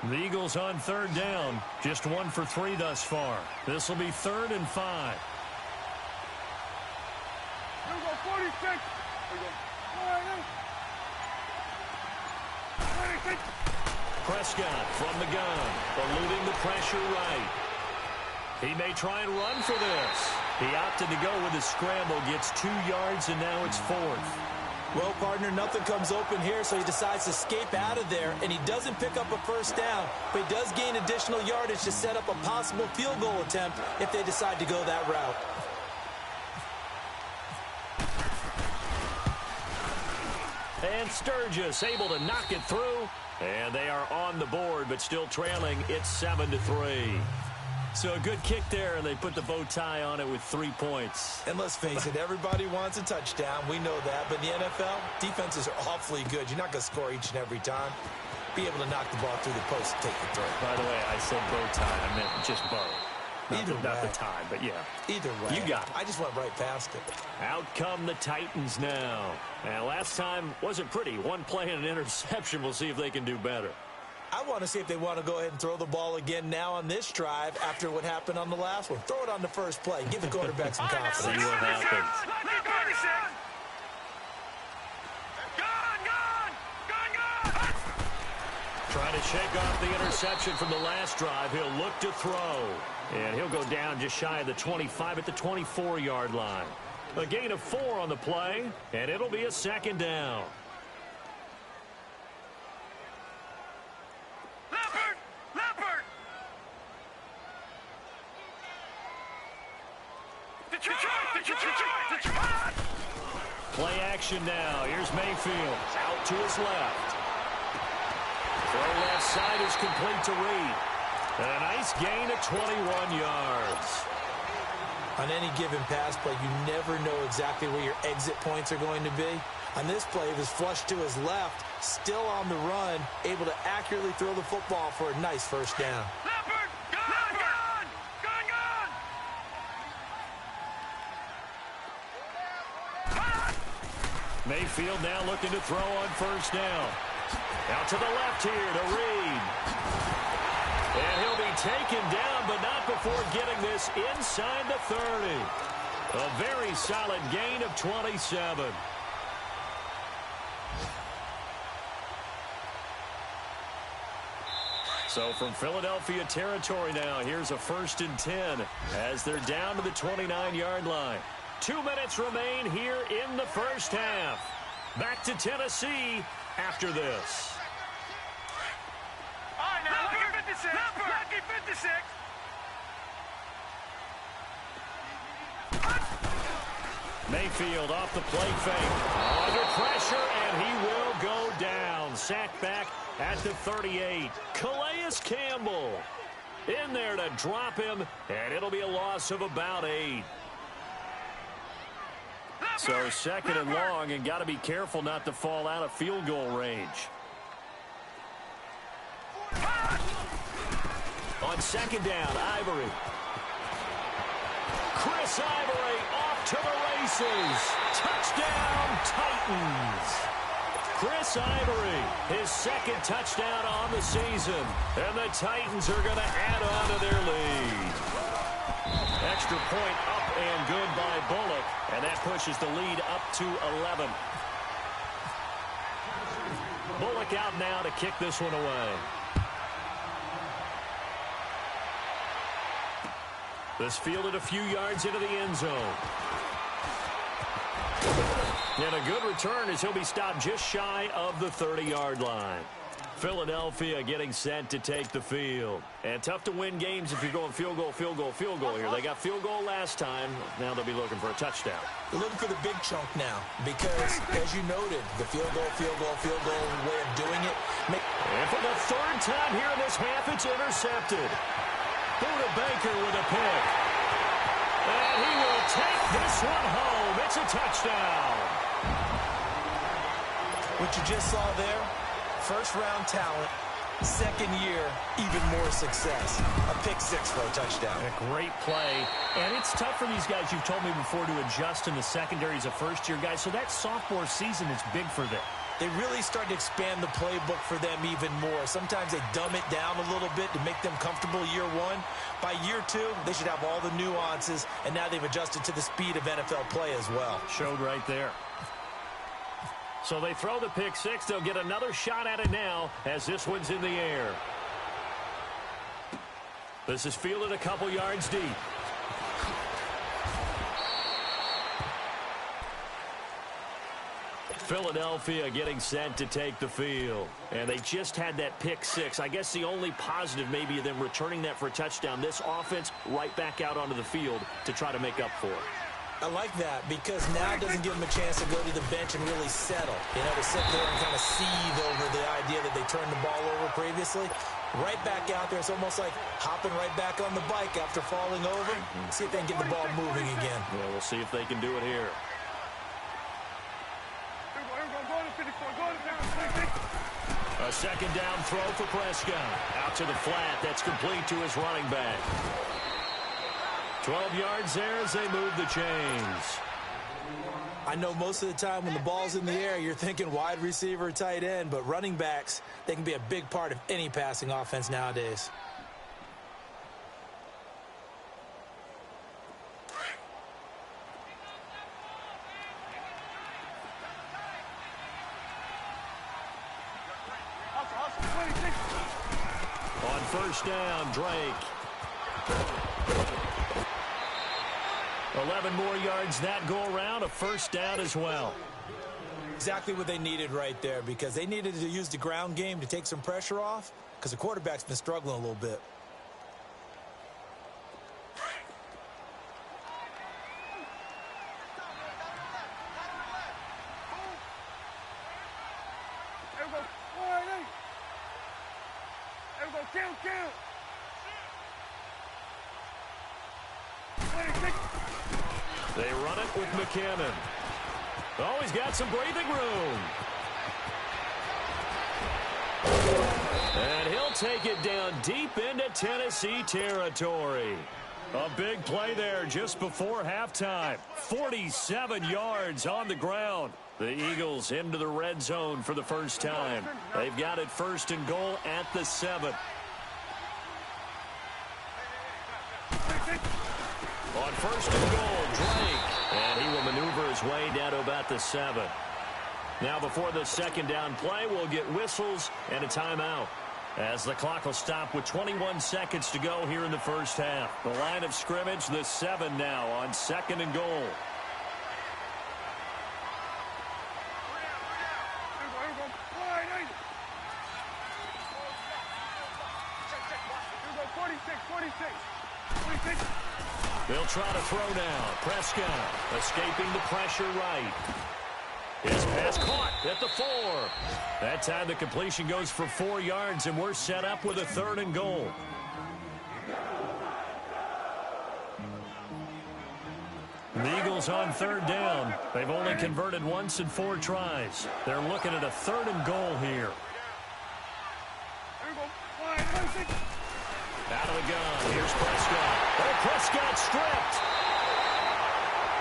The Eagles on third down, just 1 for 3 thus far. This will be 3rd and 5. Here we go, 46. Here we go. 46. Prescott from the gun, eluding the pressure right. He may try and run for this. He opted to go with a scramble, gets 2 yards, and now it's 4th. Well, partner, nothing comes open here, so he decides to escape out of there, and he doesn't pick up a first down, but he does gain additional yardage to set up a possible field goal attempt if they decide to go that route. And Sturgis able to knock it through, and they are on the board, but still trailing. It's 7-3. So a good kick there, and they put the bow tie on it with 3 points. And let's face it, everybody wants a touchdown. We know that. But in the NFL, defenses are awfully good. You're not going to score each and every time. Be able to knock the ball through the post and take the throw. By the way, I said bow tie. I meant just bow. Not the tie, but yeah. Either way. You got it. I just went right past it. Out come the Titans now. And last time wasn't pretty. 1 play and an interception. We'll see if they can do better. I want to see if they want to go ahead and throw the ball again now on this drive after what happened on the last one. Throw it on the first play. Give the quarterback some confidence. See what happens. Trying to shake off the interception from the last drive. He'll look to throw. And he'll go down just shy of the 25 at the 24-yard line. A gain of 4 on the play, and it'll be a second down. Leopard! Detroit! Play action now. Here's Mayfield. Out to his left. Throw left side is complete to Reed. And a nice gain of 21 yards. On any given pass play, you never know exactly where your exit points are going to be. On this play, it was flushed to his left, still on the run, able to accurately throw the football for a nice first down. Mayfield now looking to throw on first down. Out to the left here to Reed. And he'll be taken down, but not before getting this inside the 30. A very solid gain of 27. So from Philadelphia territory now, here's a 1st and 10 as they're down to the 29-yard line. 2 minutes remain here in the first half. Back to Tennessee after this. All right, now, lucky 56. Lucky 56. Mayfield off the play fake. Under pressure, and he will go down. Sacked back at the 38. Calais Campbell in there to drop him, and it'll be a loss of about 8. So 2nd and long, and got to be careful not to fall out of field goal range. On 2nd down, Ivory. Chris Ivory off to the races. Touchdown, Titans. Chris Ivory, his 2nd touchdown on the season. And the Titans are going to add on to their lead. Extra point up and good by Bullock. And that pushes the lead up to 11. Bullock out now to kick this one away. This fielded a few yards into the end zone. And a good return as he'll be stopped just shy of the 30-yard line. Philadelphia getting set to take the field. And tough to win games if you're going field goal here. They got field goal last time. Now they'll be looking for a touchdown. They're looking for the big chunk now because, as you noted, the field goal way of doing it. And for the 3rd time here in this half, it's intercepted. Buda Baker with a pick. And he will take this one home. It's a touchdown. What you just saw there, first-round talent, 2nd year, even more success. A pick 6 for a touchdown. And a great play. And it's tough for these guys, you've told me before, to adjust in the secondary as a first-year guy. So that sophomore season is big for them. They really start to expand the playbook for them even more. Sometimes they dumb it down a little bit to make them comfortable year 1. By year 2, they should have all the nuances, and now they've adjusted to the speed of NFL play as well. Showed right there. So they throw the pick 6. They'll get another shot at it now as this one's in the air. This is fielded a couple yards deep. Philadelphia getting set to take the field. And they just had that pick 6. I guess the only positive maybe of them returning that for a touchdown. This offense right back out onto the field to try to make up for it. I like that because now it doesn't give them a chance to go to the bench and really settle. You know, to sit there and kind of seethe over the idea that they turned the ball over previously. Right back out there. It's almost like hopping right back on the bike after falling over. See if they can get the ball moving again. Yeah, we'll see if they can do it here. A 2nd down throw for Prescott. Out to the flat. That's complete to his running back. 12 yards there as they move the chains. I know most of the time when the ball's in the air, you're thinking wide receiver, tight end, but running backs, they can be a big part of any passing offense nowadays. On first down, Drake. 11 more yards that go around, a first down as well. Exactly what they needed right there, because they needed to use the ground game to take some pressure off, because the quarterback's been struggling a little bit. They run it with McKinnon. Oh, he's got some breathing room. And he'll take it down deep into Tennessee territory. A big play there just before halftime. 47 yards on the ground. The Eagles into the red zone for the first time. They've got it first and goal at the 7. On first and goal, Drake. And he will maneuver his way down to about the 7. Now before the second down play, we'll get whistles and a timeout, as the clock will stop with 21 seconds to go here in the first half. The line of scrimmage, the 7 now on second and goal. They'll try to throw now. Prescott escaping the pressure right. His pass caught at the 4. That time the completion goes for 4 yards, and we're set up with a third and goal. The Eagles on third down. They've only converted once in 4 tries. They're looking at a third and goal here. Out of the gun. Here's Prescott. Oh, Prescott stripped.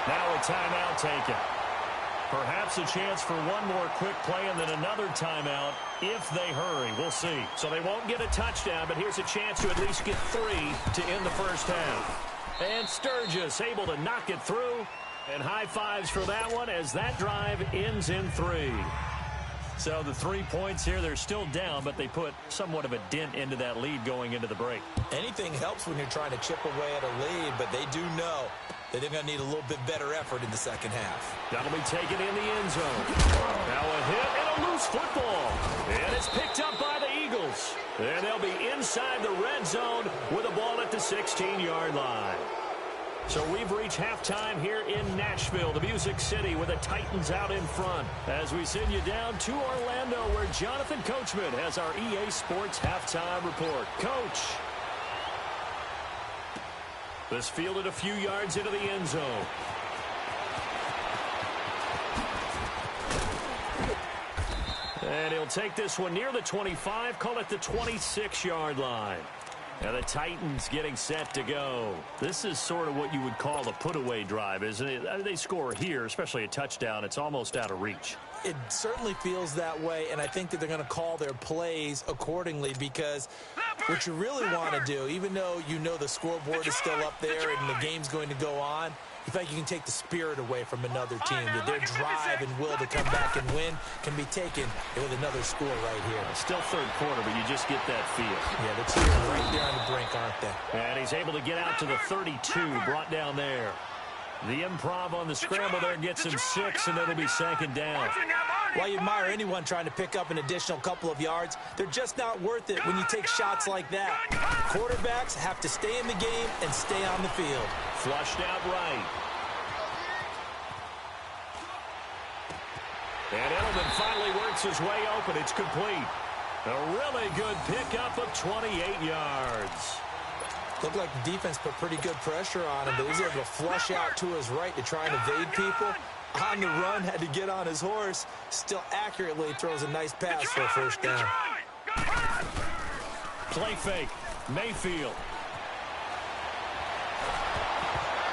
Now a timeout taken. Perhaps a chance for one more quick play and then another timeout if they hurry. We'll see. So they won't get a touchdown, but here's a chance to at least get 3 to end the first half. And Sturgis able to knock it through. And high fives for that one as that drive ends in 3. So the 3 points here, they're still down, but they put somewhat of a dent into that lead going into the break. Anything helps when you're trying to chip away at a lead, but they do know that they're going to need a little bit better effort in the second half. That'll be taken in the end zone. Now a hit and a loose football. And it's picked up by the Eagles. And they'll be inside the red zone with a ball at the 16-yard line. So we've reached halftime here in Nashville, the Music City, with the Titans out in front. As we send you down to Orlando, where Jonathan Coachman has our EA Sports halftime report. Coach. This fielded a few yards into the end zone. And he'll take this one near the 25, call it the 26-yard line. Now the Titans getting set to go. This is sort of what you would call a put-away drive, isn't it? They score here, especially a touchdown. It's almost out of reach. It certainly feels that way, and I think that they're going to call their plays accordingly, because what you really want to do, even though you know the scoreboard is still up there and the game's going to go on, you feel like you can take the spirit away from another team, that their drive and will to come back and win can be taken with another score right here. Still third quarter, but you just get that feel. Yeah, the teams are right there on the brink, aren't they? And he's able to get out to the 32, brought down there. The improv on the scramble there gets him 6, and it'll be second down. While you admire anyone trying to pick up an additional couple of yards, they're just not worth it when you take shots like that. Quarterbacks have to stay in the game and stay on the field. Flushed out right. And Edelman finally works his way open. It's complete. A really good pickup of 28 yards. Looked like the defense put pretty good pressure on him, but he was able to flush out to his right to try and evade people. On the run, had to get on his horse. Still accurately throws a nice pass for a first down. Play fake. Mayfield.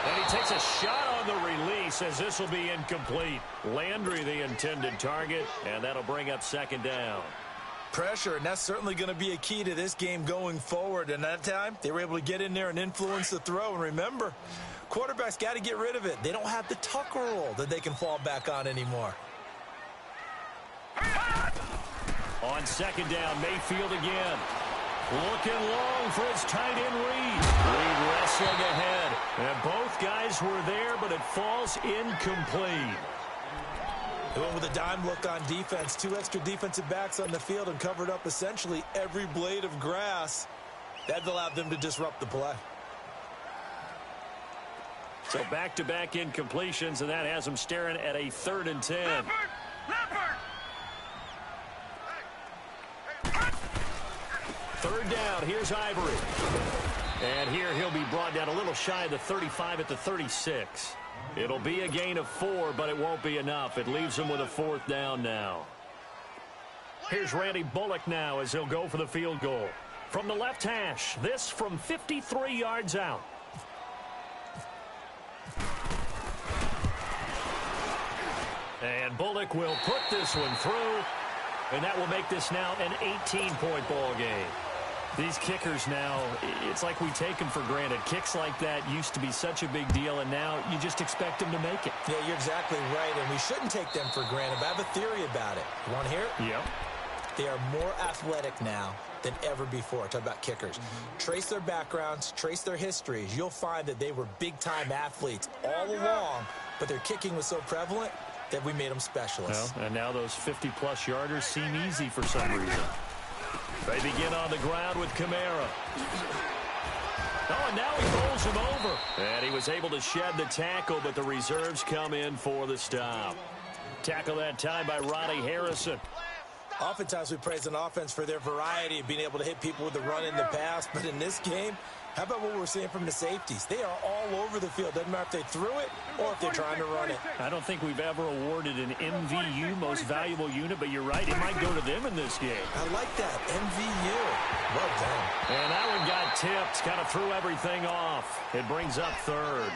And he takes a shot on the release as this will be incomplete. Landry the intended target, and that'll bring up second down. Pressure, and that's certainly going to be a key to this game going forward. And that time, they were able to get in there and influence the throw. And remember, quarterbacks got to get rid of it. They don't have the Tucker rule that they can fall back on anymore. On second down, Mayfield again. Looking long for his tight end Reed. Reed wrestling ahead. And both guys were there, but it falls incomplete. They went with a dime look on defense. 2 extra defensive backs on the field and covered up essentially every blade of grass. That allowed them to disrupt the play. So back-to-back incompletions, and that has them staring at a 3rd and 10. Third down, here's Ivory. And here he'll be brought down a little shy of the 35 at the 36. It'll be a gain of 4, but it won't be enough. It leaves him with a 4th down now. Here's Randy Bullock now as he'll go for the field goal. From the left hash, this from 53 yards out. And Bullock will put this one through, and that will make this now an 18-point ball game. These kickers now, it's like we take them for granted. Kicks like that used to be such a big deal, and now you just expect them to make it. Yeah, you're exactly right, and we shouldn't take them for granted, but I have a theory about it. You want to hear it? Yep. They are more athletic now than ever before. Talk about kickers. Trace their backgrounds, trace their histories. You'll find that they were big-time athletes all along, but their kicking was so prevalent that we made them specialists. Well, and now those 50-plus yarders seem easy for some reason. They begin on the ground with Kamara. Oh, and now he rolls him over. And he was able to shed the tackle, but the reserves come in for the stop. Tackle that time by Ronnie Harrison. Oftentimes we praise an offense for their variety of being able to hit people with the run in the pass, but in this game, how about what we're seeing from the safeties? They are all over the field. Doesn't matter if they threw it or if they're trying to run it. I don't think we've ever awarded an MVU, most valuable unit, but you're right, it might go to them in this game. I like that, MVU. Well done. And that one got tipped, kind of threw everything off. It brings up 3rd.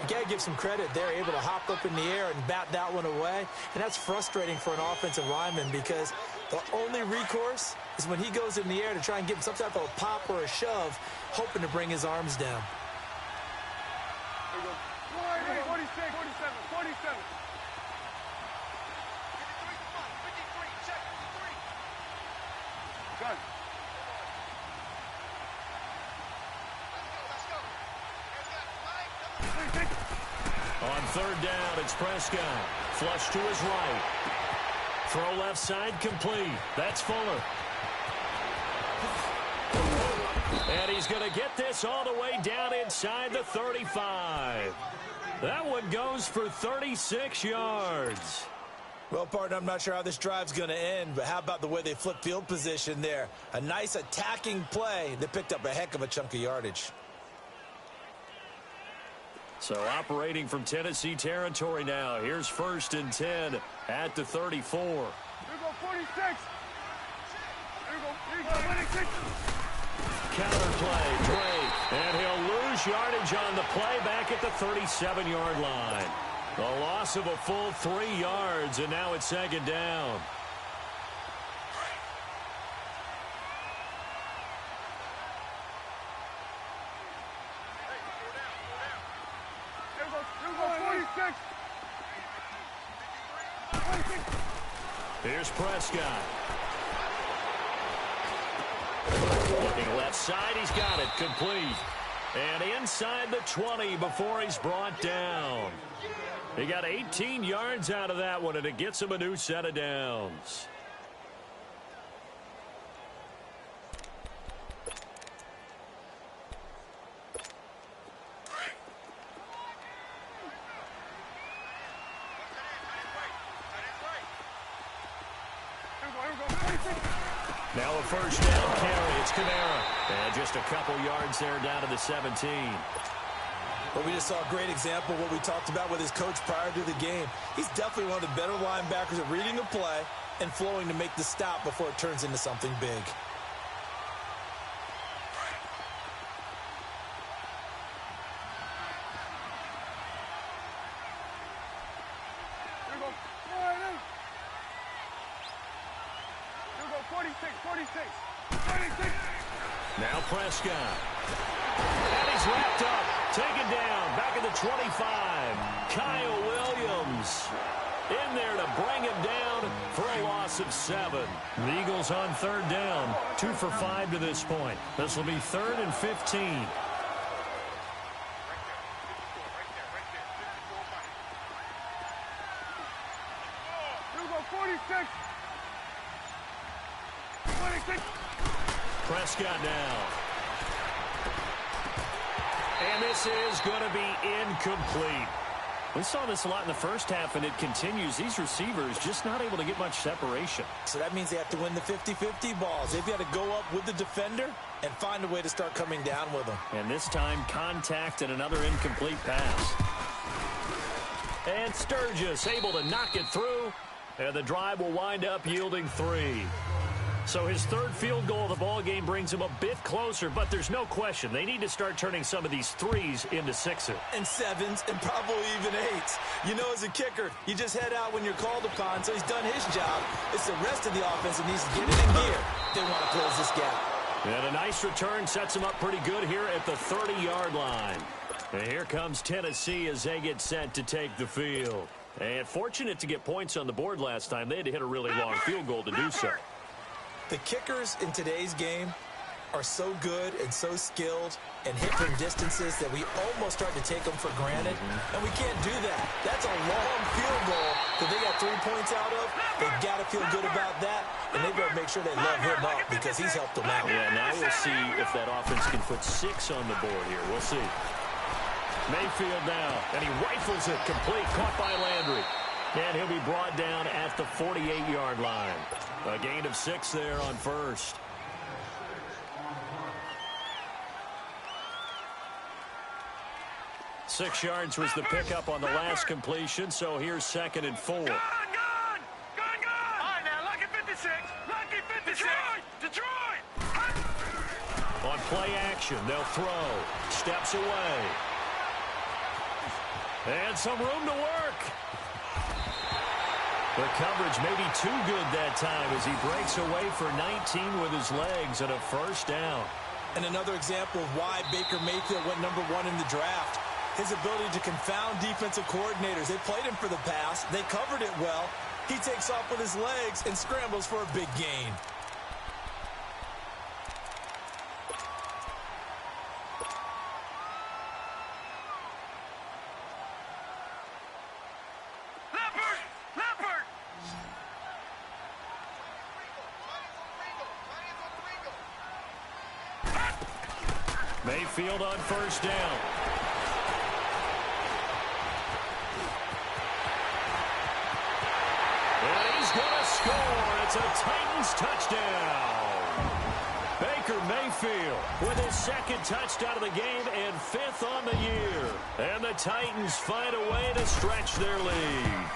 You got to give some credit. They're able to hop up in the air and bat that one away. And that's frustrating for an offensive lineman because the only recourse is when he goes in the air to try and get some type of a pop or a shove, hoping to bring his arms down. 46, 47, 47. Gun. On 3rd down, it's Prescott. Flush to his right. Throw left side complete. That's Fuller. And he's going to get this all the way down inside the 35. That one goes for 36 yards. Well, partner, I'm not sure how this drive's going to end, but how about the way they flip field position there? A nice attacking play that picked up a heck of a chunk of yardage. So operating from Tennessee territory now. Here's 1st and 10 at the 34. Here go 46. Here go 26. Counterplay, Drake, and he'll lose yardage on the play back at the 37-yard line. The loss of a full 3 yards, and now it's 2nd down. Here's Prescott. Looking left side, he's got it complete. And inside the 20 before he's brought down. He got 18 yards out of that one, and it gets him a new set of downs. Now a 1st down carry. It's Kamara. And just a couple yards there down to the 17. Well, we just saw a great example of what we talked about with his coach prior to the game. He's definitely one of the better linebackers at reading a play and flowing to make the stop before it turns into something big. Now Prescott. And he's wrapped up. Taken down. Back at the 25. Kyle Williams in there to bring him down for a loss loss of 7. The Eagles on 3rd down. 2 for 5 to this point. This will be 3rd and 15. Prescott now. And this is going to be incomplete. We saw this a lot in the first half, and it continues. These receivers just not able to get much separation. So that means they have to win the 50-50 balls. They've got to go up with the defender and find a way to start coming down with them. And this time, contact and another incomplete pass. And Sturgis able to knock it through, and the drive will wind up yielding 3. So his 3rd field goal of the ball game brings him a bit closer, but there's no question they need to start turning some of these 3s into 6s. And 7s, and probably even 8s. You know, as a kicker, you just head out when you're called upon, so he's done his job. It's the rest of the offense that needs to get it in gear. They want to close this gap. And a nice return sets him up pretty good here at the 30-yard line. And here comes Tennessee as they get set to take the field. And fortunate to get points on the board last time. They had to hit a really long field goal to do so. The kickers in today's game are so good and so skilled and hit from distances that we almost start to take them for granted, and we can't do that. That's a long field goal that they got 3 points out of. They've got to feel good about that, and they've got to make sure they love him up because he's helped them out. Yeah, now we'll see if that offense can put 6 on the board here. We'll see. Mayfield now, and he rifles it complete, caught by Landry. And he'll be brought down at the 48-yard line. A gain of 6 there on first. Six yards was the pickup on the last completion, so here's 2nd and 4. Gone! All right, now, lucky 56. Lucky 56. Detroit! On play action, they'll throw. Steps away. And some room to work. The coverage may be too good that time as he breaks away for 19 with his legs and a first down. And another example of why Baker Mayfield went #1 in the draft. His ability to confound defensive coordinators. They played him for the pass. They covered it well. He takes off with his legs and scrambles for a big gain. Mayfield on first down. And he's going to score. It's a Titans touchdown. Baker Mayfield with his 2nd touchdown of the game and 5th on the year. And the Titans find a way to stretch their lead.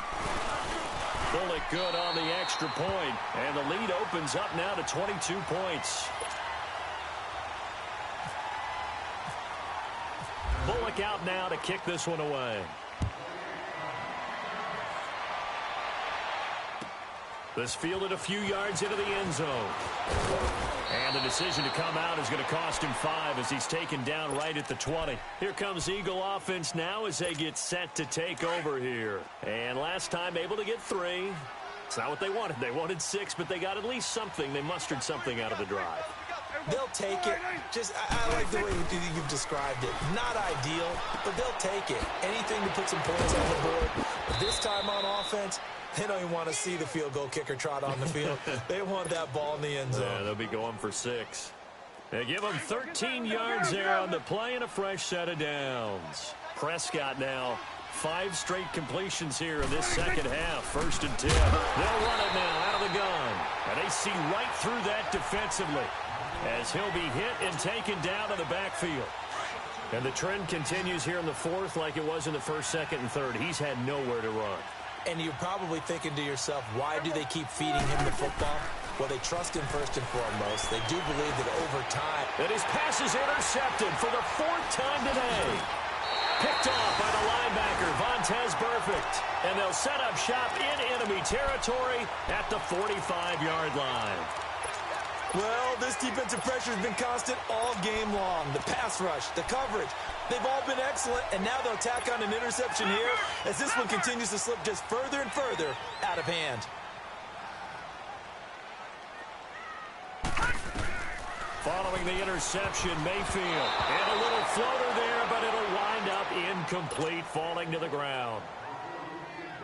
Bullock good on the extra point, and the lead opens up now to 22 points. Bullock out now to kick this one away. This fielded a few yards into the end zone. And the decision to come out is going to cost him 5 as he's taken down right at the 20. Here comes Eagle offense now as they get set to take over here. And last time able to get 3. It's not what they wanted. They wanted 6, but they got at least something. They mustered something out of the drive. They'll take it. I like the way you've described it. Not ideal, but they'll take it. Anything to put some points on the board. But this time on offense, they don't even want to see the field goal kicker trot on the field. They want that ball in the end zone. Yeah, they'll be going for 6. They give them 13 yards there on the play and a fresh set of downs. Prescott now, 5 straight completions here in this second half. 1st and 10. They'll run it now out of the gun. And they see right through that defensively as he'll be hit and taken down in the backfield. And the trend continues here in the 4th like it was in the 1st, 2nd, and 3rd. He's had nowhere to run. And you're probably thinking to yourself, why do they keep feeding him the football? Well, they trust him first and foremost. They do believe that over time. And his pass is intercepted for the 4th time today. Picked off by the linebacker, Vontaze Burfict. And they'll set up shop in enemy territory at the 45-yard line. Well, this defensive pressure has been constant all game long. The pass rush, the coverage, they've all been excellent, and now they'll tack on an interception here as this one continues to slip just further and further out of hand. Following the interception, Mayfield. And a little floater there, but it'll wind up incomplete, falling to the ground.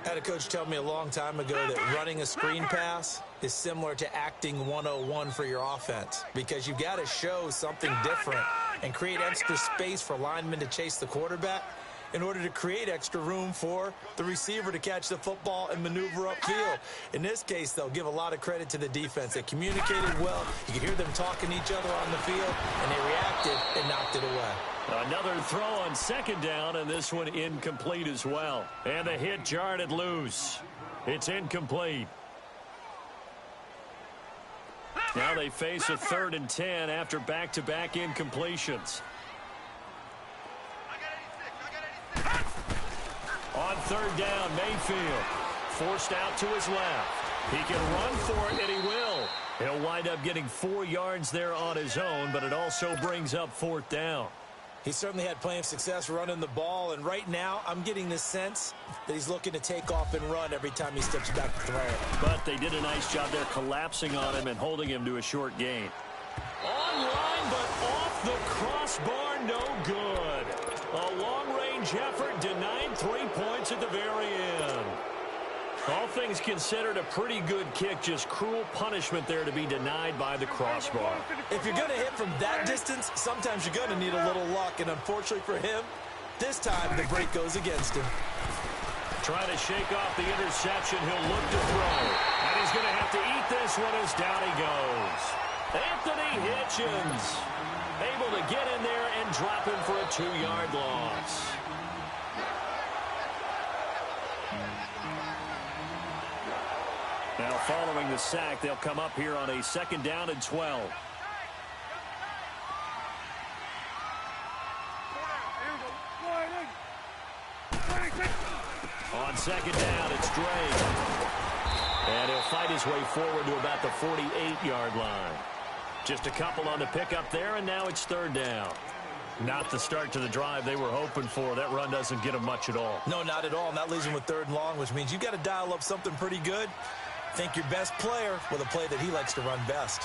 I had a coach tell me a long time ago that running a screen pass is similar to acting 101 for your offense, because you've got to show something different and create extra space for linemen to chase the quarterback in order to create extra room for the receiver to catch the football and maneuver upfield. In this case, though, give a lot of credit to the defense. They communicated well. You could hear them talking to each other on the field, and they reacted and knocked it away. Another throw on second down, and this one incomplete as well. And the hit jarred it loose. It's incomplete. Now they face a 3rd and 10 after back-to-back incompletions. On 3rd down, Mayfield forced out to his left. He can run for it, and he will. He'll wind up getting 4 yards there on his own, but it also brings up 4th down. He certainly had plenty of success running the ball, and right now I'm getting the sense that he's looking to take off and run every time he steps back to throw it. But they did a nice job there collapsing on him and holding him to a short gain. Online, but off the crossbar, no good. A long-range effort denied 3 points at the very end. All things considered, a pretty good kick, just cruel punishment there to be denied by the crossbar. If you're going to hit from that distance, sometimes you're going to need a little luck, and unfortunately for him, this time the break goes against him. Trying to shake off the interception, he'll look to throw. And he's going to have to eat this one as down he goes. Anthony Hitchens able to get in there and drop him for a 2-yard loss. Now, following the sack, they'll come up here on a 2nd down and 12. On 2nd down, it's Drake. And he'll fight his way forward to about the 48-yard line. Just a couple on the pickup there, and now it's 3rd down. Not the start to the drive they were hoping for. That run doesn't get them much at all. No, not at all. And that leaves him with 3rd and long, which means you've got to dial up something pretty good. Think your best player with a play that he likes to run best.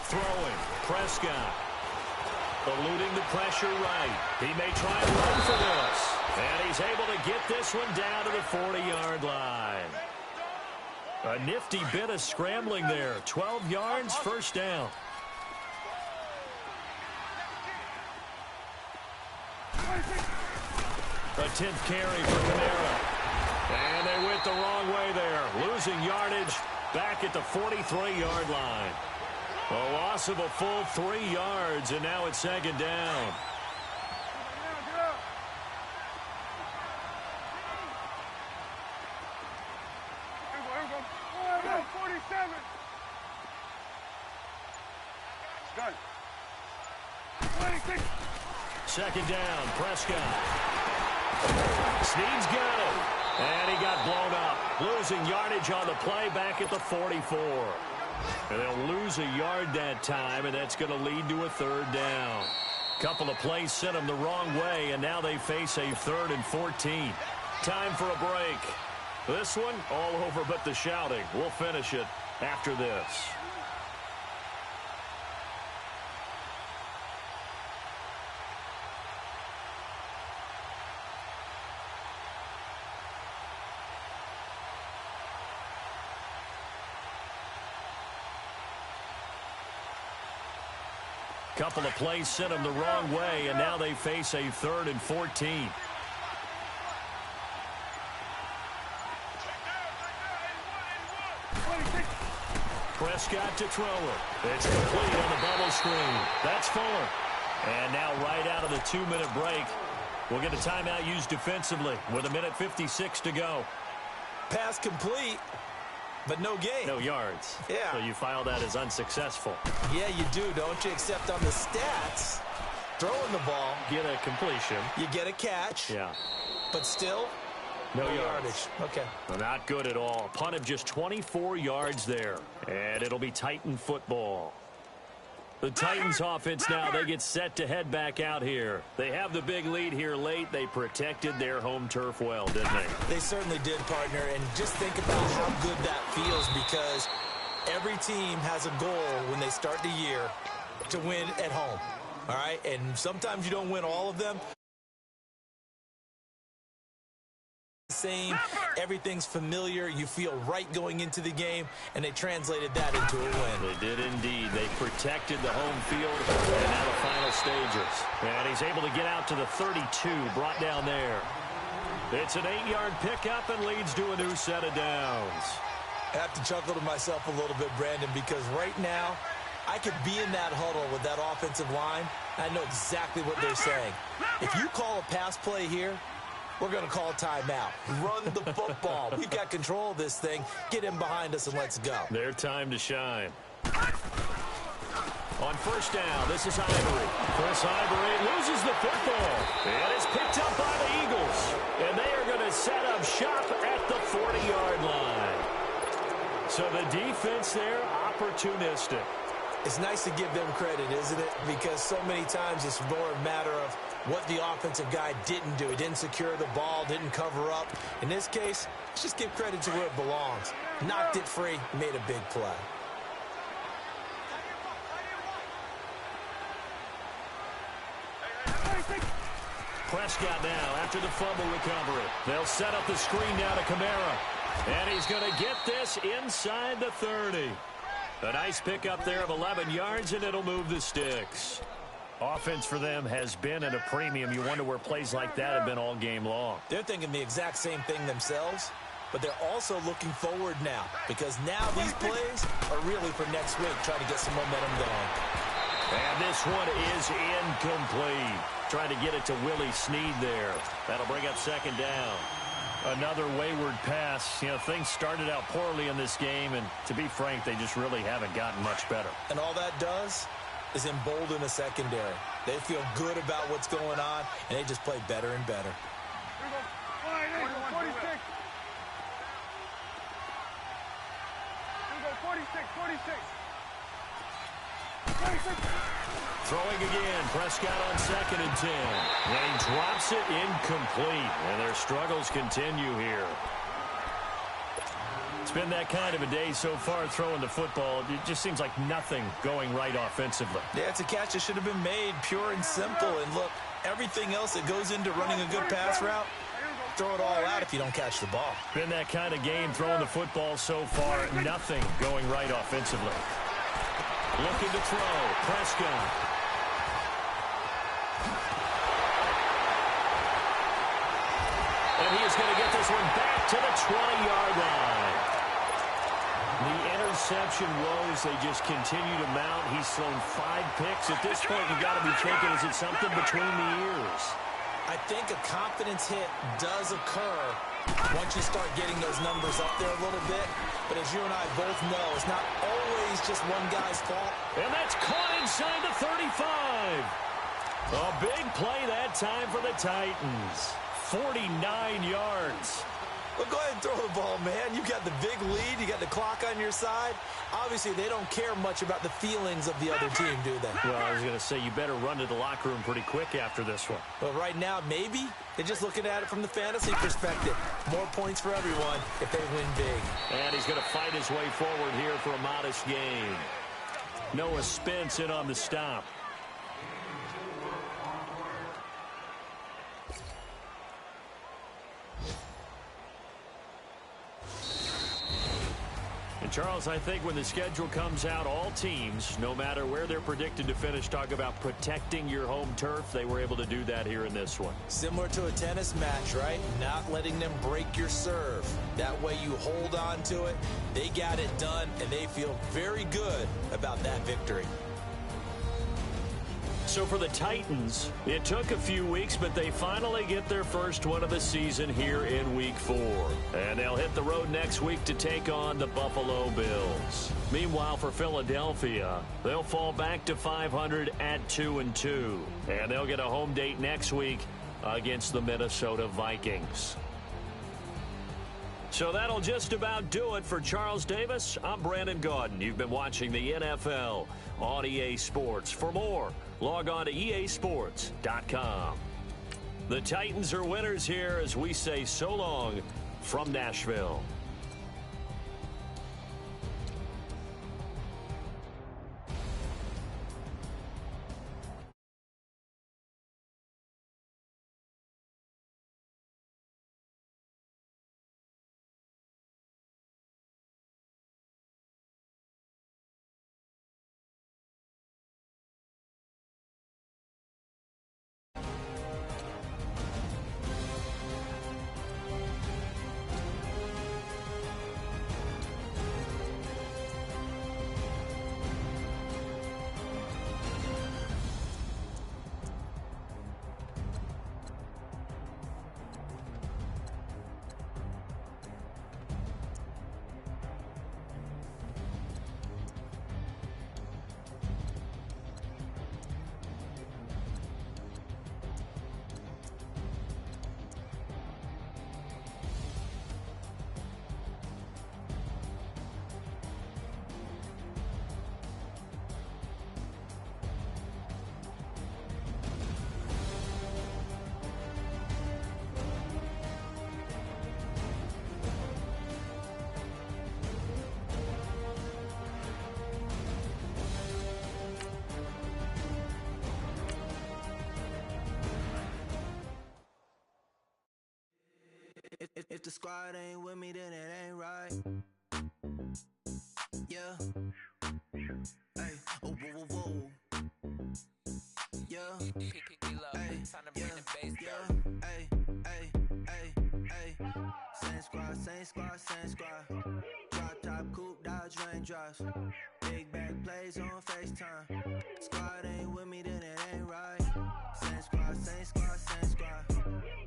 Throwing, Prescott. Eluding the pressure right. He may try and run for this. And he's able to get this one down to the 40-yard line. A nifty bit of scrambling there. 12 yards, 1st down. A 10th carry for Kamara. And they went the wrong way there. Losing yardage back at the 43-yard line. A loss of a full 3 yards, and now it's 2nd down. Second down, Prescott. Snead's got it. And he got blown up. Losing yardage on the play back at the 44. And they'll lose a yard that time, and that's going to lead to a 3rd down. Couple of plays sent them the wrong way, and now they face a 3rd and 14. Time for a break. This one, all over but the shouting. We'll finish it after this. Couple of plays sent them the wrong way, and now they face a 3rd and 14. Prescott to throw it. It's complete on the bubble screen. That's Fuller. And now right out of the 2-minute break, we'll get a timeout used defensively with 1:56 to go. Pass complete, but no gain. No yards. Yeah. So you file that as unsuccessful. Yeah, you do, don't you? Except on the stats, throwing the ball. Get a completion. You get a catch. Yeah. But still, no yardage. Okay. Well, not good at all. Punt of just 24 yards there. And it'll be Titan football. The Titans offense now, they get set to head back out here. They have the big lead here late. They protected their home turf well, didn't they? They certainly did, partner. And just think about how good that feels, because every team has a goal when they start the year to win at home. All right? And sometimes you don't win all of them. Same, everything's familiar, you feel right going into the game, and they translated that into a win. They did indeed. They protected the home field, and now the final stages. And he's able to get out to the 32, brought down there. It's an 8-yard pickup and leads to a new set of downs. I have to chuckle to myself a little bit, Brandon, because right now, I could be in that huddle with that offensive line, and I know exactly what they're saying. If you call a pass play here, we're going to call a timeout. Run the football. We've got control of this thing. Get him behind us and let's go. Their time to shine. On first down, this is Ivory. Chris Ivory loses the football. And it's picked up by the Eagles. And they are going to set up shop at the 40-yard line. So the defense there, opportunistic. It's nice to give them credit, isn't it? Because so many times it's more a matter of what the offensive guy didn't do. He didn't secure the ball, didn't cover up. In this case, let's just give credit to where it belongs. Knocked it free, made a big play. Prescott now after the fumble recovery. They'll set up the screen now to Kamara. And he's going to get this inside the 30. A nice pickup there of 11 yards, and it'll move the sticks. Offense for them has been at a premium. You wonder where plays like that have been all game long. They're thinking the exact same thing themselves, but they're also looking forward now, because now these plays are really for next week, trying to get some momentum going. And this one is incomplete. Trying to get it to Willie Snead there. That'll bring up second down. Another wayward pass. You know, things started out poorly in this game, and to be frank, they just really haven't gotten much better. And all that does is embolden the secondary. They feel good about what's going on, and they just play better and better. 46. Throwing again, Prescott on 2nd and 10. And he drops it incomplete. And their struggles continue here. It's been that kind of a day so far throwing the football. It just seems like nothing going right offensively. Yeah, it's a catch that should have been made, pure and simple. And look, everything else that goes into running a good pass route, throw it all out if you don't catch the ball. Been that kind of game throwing the football so far. Nothing going right offensively. Looking to throw, Prescott. And he is going to get this one back to the 20-yard line. The interception woes, they just continue to mount. He's thrown 5 picks. At this point, you've got to be thinking, is it something between the ears? I think a confidence hit does occur once you start getting those numbers up there a little bit. But as you and I both know, it's not always just one guy's fault. And that's caught inside the 35. A big play that time for the Titans. 49 yards. Well, go ahead and throw the ball, man. You got the big lead. You got the clock on your side. Obviously, they don't care much about the feelings of the other team, do they? Well, I was going to say, you better run to the locker room pretty quick after this one. Well, right now, maybe. They're just looking at it from the fantasy perspective. More points for everyone if they win big. And he's going to fight his way forward here for a modest gain. Noah Spence in on the stop. Charles, I think when the schedule comes out, all teams, no matter where they're predicted to finish, talk about protecting your home turf. They were able to do that here in this one. Similar to a tennis match, right? Not letting them break your serve. That way you hold on to it. They got it done, and they feel very good about that victory. So for the Titans, it took a few weeks, but they finally get their first one of the season here in Week 4. And they'll hit the road next week to take on the Buffalo Bills. Meanwhile, for Philadelphia, they'll fall back to 500 at 2-2. And they'll get a home date next week against the Minnesota Vikings. So that'll just about do it for Charles Davis. I'm Brandon Gaudin. You've been watching the NFL on EA Sports. For more, log on to easports.com. The Titans are winners here as we say so long from Nashville. If the squad ain't with me, then it ain't right. Yeah. Hey. Oh, whoa, whoa, whoa. Yeah. Hey. Yeah. Hey. Hey. Hey. Hey. Same squad, same squad, same squad. Drop top, coupe, Dodge raindrops. Big back plays on FaceTime. Squad ain't with me, then it ain't right. Same squad, same squad, same squad.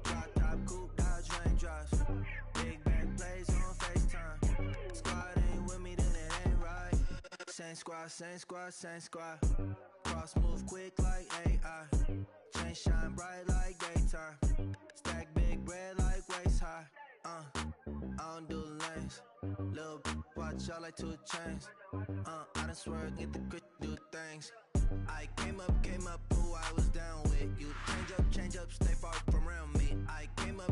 Drop top, coupe, Dodge raindrops. Big back plays on FaceTime. Squad ain't with me, then it ain't right. Same squad, same squad, same squad. Cross move quick like AI. Chain shine bright like daytime. Stack big bread like waist high. I don't do lanes. Little watch out like 2 chains. I done swear, get the grit, do things. I came up, who I was down with. You change up, stay far from around me. I came up,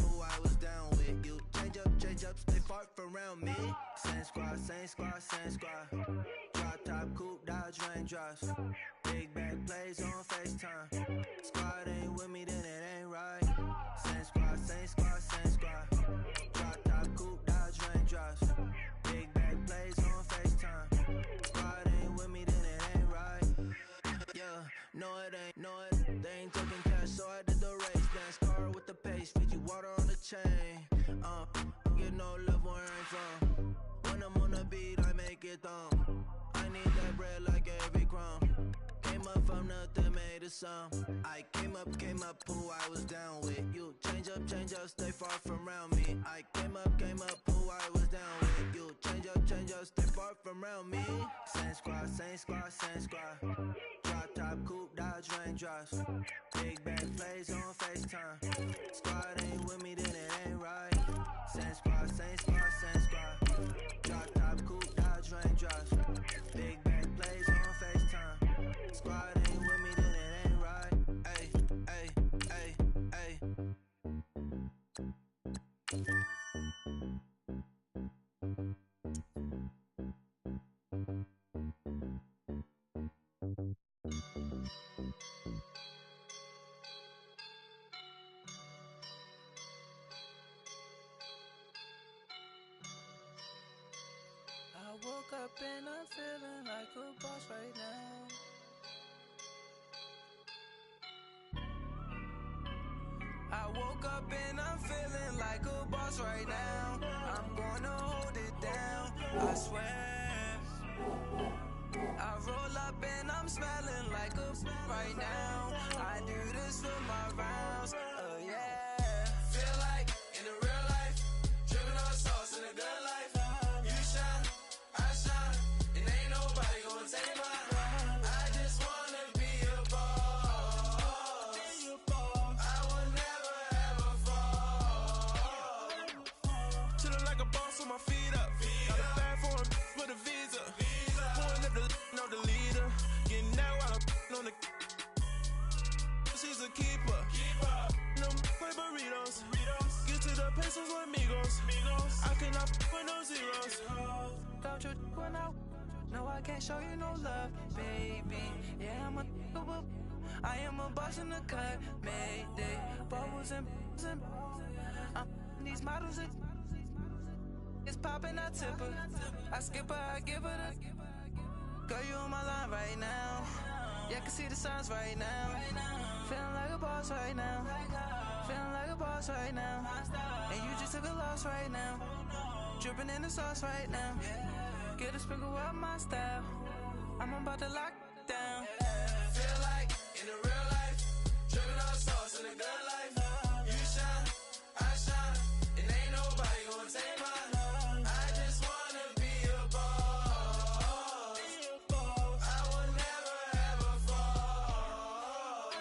who I was down with. You change up, stay far from around me. Same squad, same squad, same squad. Drop top, coupe, Dodge raindrops. Big back plays on FaceTime. Squad ain't with me, then it ain't right. Same squad, same squad, same squad. Drop top, coupe, Dodge raindrops. Big back plays on FaceTime. Squad ain't with me, then it ain't right. Yeah, no it ain't, they ain't taking cash, so I did the race. Dance car with the pace, feed you water on the chain. Get no love where I'm from. When I'm on the beat, I make it thumb. I need that bread like every crumb. Came up from nothing, made a sum. I came up, who I was down with. You change up, stay far from around me. I came up, who I was down with. You change up, stay far from around me. Same squad, same squad, same squad. Drop top, coupe, Dodge raindrops. Big back plays on FaceTime. Squad ain't with me, then it ain't right. Same squad, same squad, same squad. Drop top, coupe, Dodge raindrops. Big back plays on FaceTime. Squad ain't with me, then it ain't right. Ay, ay, ay, ay. I woke up and I'm feeling like a boss right now. I woke up and I'm feeling like a boss right now. I'm gonna hold it down, I swear. I roll up and I'm smelling like a right now. I do this for my rounds, yeah. Feel like in the real life, dripping on sauce in a good life. You shine, I shine, and ain't nobody gonna take mine. I just wanna be a boss. I will never ever fall. To when I. No, I can't show you no love, baby. Yeah, I am a boss in the cut, Mayday. Bubbles and these models are. It's popping, I tip her. I skip her, I give her the. Girl, you on my line right now. Yeah, I can see the signs right now. Feeling like a boss right now. Feeling like a boss right now. And you just took a loss right now. Dripping in the sauce right now. Get a sprinkle up my style. I'm about to lock down. Feel like in the real life, dripping on sauce in the good life. You shine, I shine, and ain't nobody gonna take mine. I just wanna be a boss. I will never ever fall.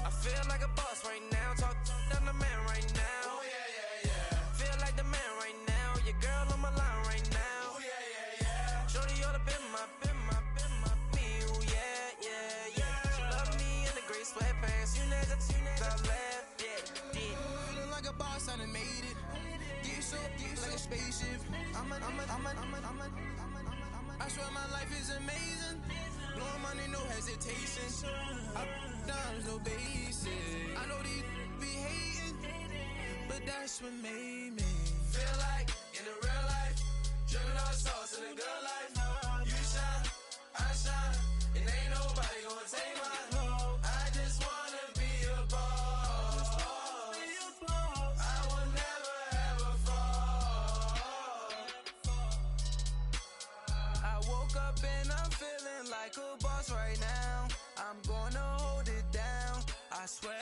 I feel like a boss right now. Talk to the man right now. Oh yeah, yeah, yeah. Feel like the man right now. Your girl on my line right now. Oh yeah, yeah, yeah. Shorty oughta been my me. Ooh yeah, yeah, yeah. She love me in the gray sweatpants. You never left, yeah. Feeling like a boss, I done made it. Get so like a spaceship. I swear my life is amazing. Blowing money, no hesitation. Up, downs, no basic. I know these be hating, but that's what made me. Feel like in the real life, dripping on sauce in the good life. You shine, I shine, and ain't nobody gonna take mine. I just wanna be a boss. I will never ever fall. I woke up and I'm feeling like a boss right now. I'm gonna hold it down, I swear.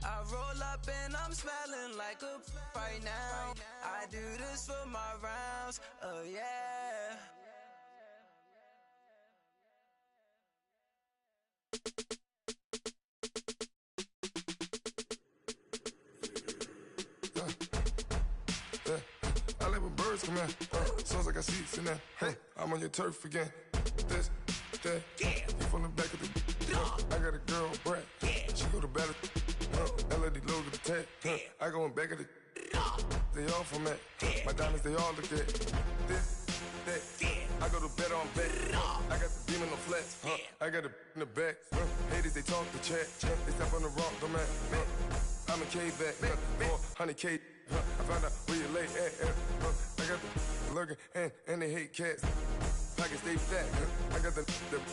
I roll up and I'm smelling like a right now. I do this for my rounds, oh yeah. I like when birds come in. Sounds like I see seats in there. Hey, I'm on your turf again. This, that, you from the back of the. I got a girl, Brett. She go to battle. LED logo the tag. I go in back of the. They all from that. My diamonds, they all look at. This, that. I go to bed on bed. I got the demon on flats. I got a in the back. Haters, they talk the chat. They step on the rock, don't man. I'm a K-back. 400K. I found out where you lay at. I got the lurking and they hate cats. Pockets stay fat. I got the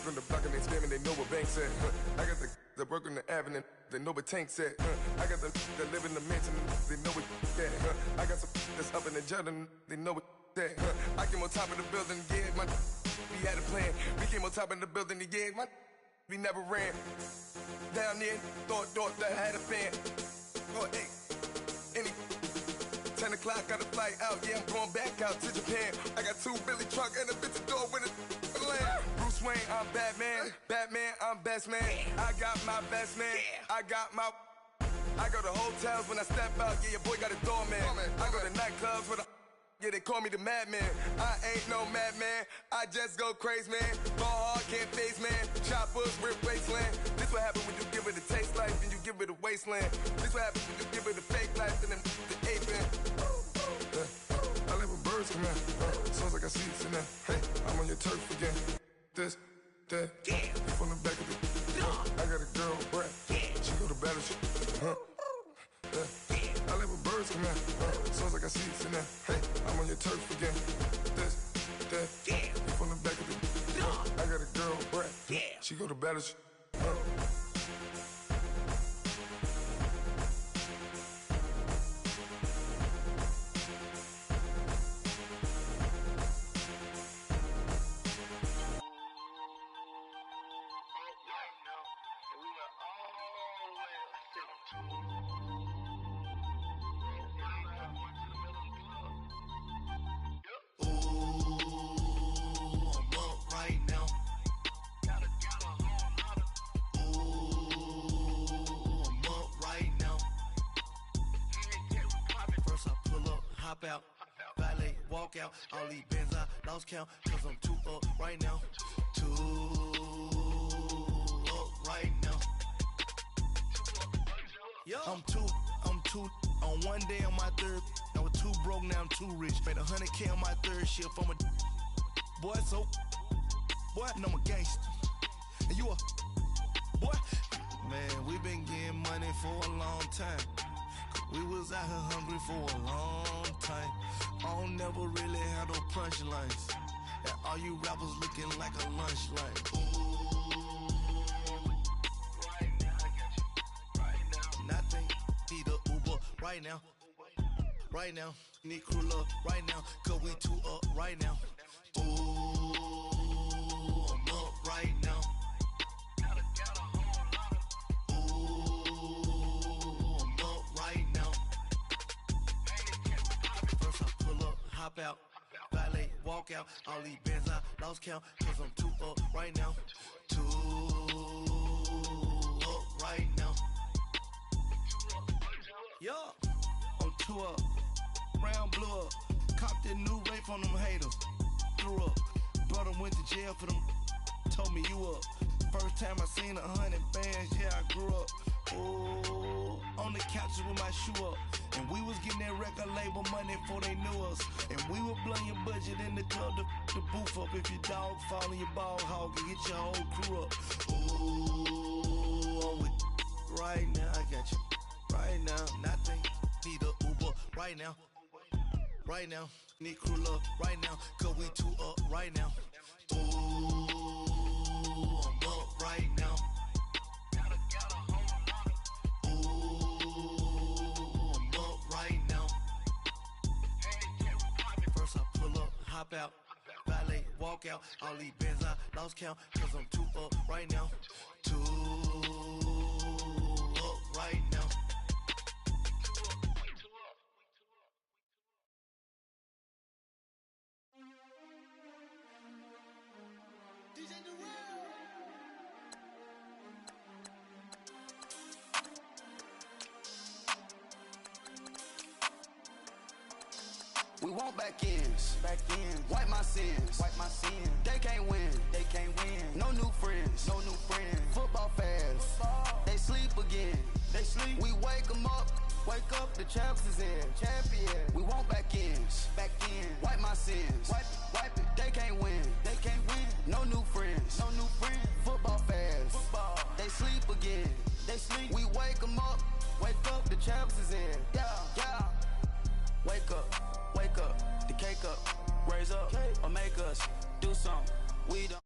from the block and they scamming, they know what banks at. I got the work on the avenue, they know what tanks at. I got the that live in the mansion, they know what that. I got some that's up in the Jordan, they know what that. I came on top of the building, yeah, my we had a plan. We came on top of the building, yeah, my we never ran. Down there, thought that I had a fan. Oh, hey, any 10 o'clock, got a flight out, yeah, I'm going back out to Japan. I got 2 Billy truck and a bitch door with a land. Bruce Wayne, I'm Batman. Batman, I'm best man. I got my best man. I got my. I go to hotels when I step out, yeah, your boy got a doorman. I go to nightclubs with a. Yeah, they call me the madman. I ain't no madman. I just go crazy, man. Ball hard, can't face, man. Choppers, rip wasteland. This what happens when you give it a taste life and you give it a wasteland. This what happens when you give it a fake life and then the aping. I like when birds come in. Sounds like I see seats in there. Hey, I'm on your turf again. This, that, you from the back of the. I got a girl, Brett. She go to battle. I like when birds come in. Sounds like I see seats in there. Hey, I'm on your turf again. This, that, you from the back of the. I got a girl, Brett. She go to battle. Out, valet, walk out, all these bins I lost count, cause I'm too up right now, too up right now. I'm too on one day on my third, now with 2 too broke, now I'm too rich. Made 100K on my third shift. I'm a boy, so boy, and I'm a gangster. And you a boy. Man, we been getting money for a long time. We was out here hungry for a long time. I don't never really have no punchlines. And all you rappers looking like a lunch line. Nothing, need a Uber right now. Right now, need crew love right now. Cause we two up right now. Ooh, I'm up right now. Ooh, I'm up right now. First I pull up, hop out, valet, walk out. All these bands I lost count. Cause I'm two up right now. Two up right now. Yeah, I'm two up, round blew up. Copped that new rape on them haters. Threw up, brother went to jail for them. Told me you up. First time I seen 100 bands, yeah, I grew up. Ooh, on the couches with my shoe up. And we was getting that record label money before they knew us. And we were blowing your budget in the club to boof up. If your dog fall in your ball hog and get your whole crew up. Ooh, I'm with right now, I got you. Right now, nothing, need a Uber right now. Right now, need crew love right now. Cause we two up right now. Ooh, I'm up right now. Ooh, I'm up right now. First I pull up, hop out, valet, walk out. All these bands I lost count. Cause I'm two up right now. Two up right now. We want back ends, wipe my sins, They can't win, No new friends, Football fans, they sleep again, We wake 'em up, the champs is in, We want back ends, wipe my sins, wipe it. They can't win, No new friends, Football fans, they sleep again, We wake 'em up, the champs is in, yeah. Wake up, the cake up, raise up, or make us do something. We don't.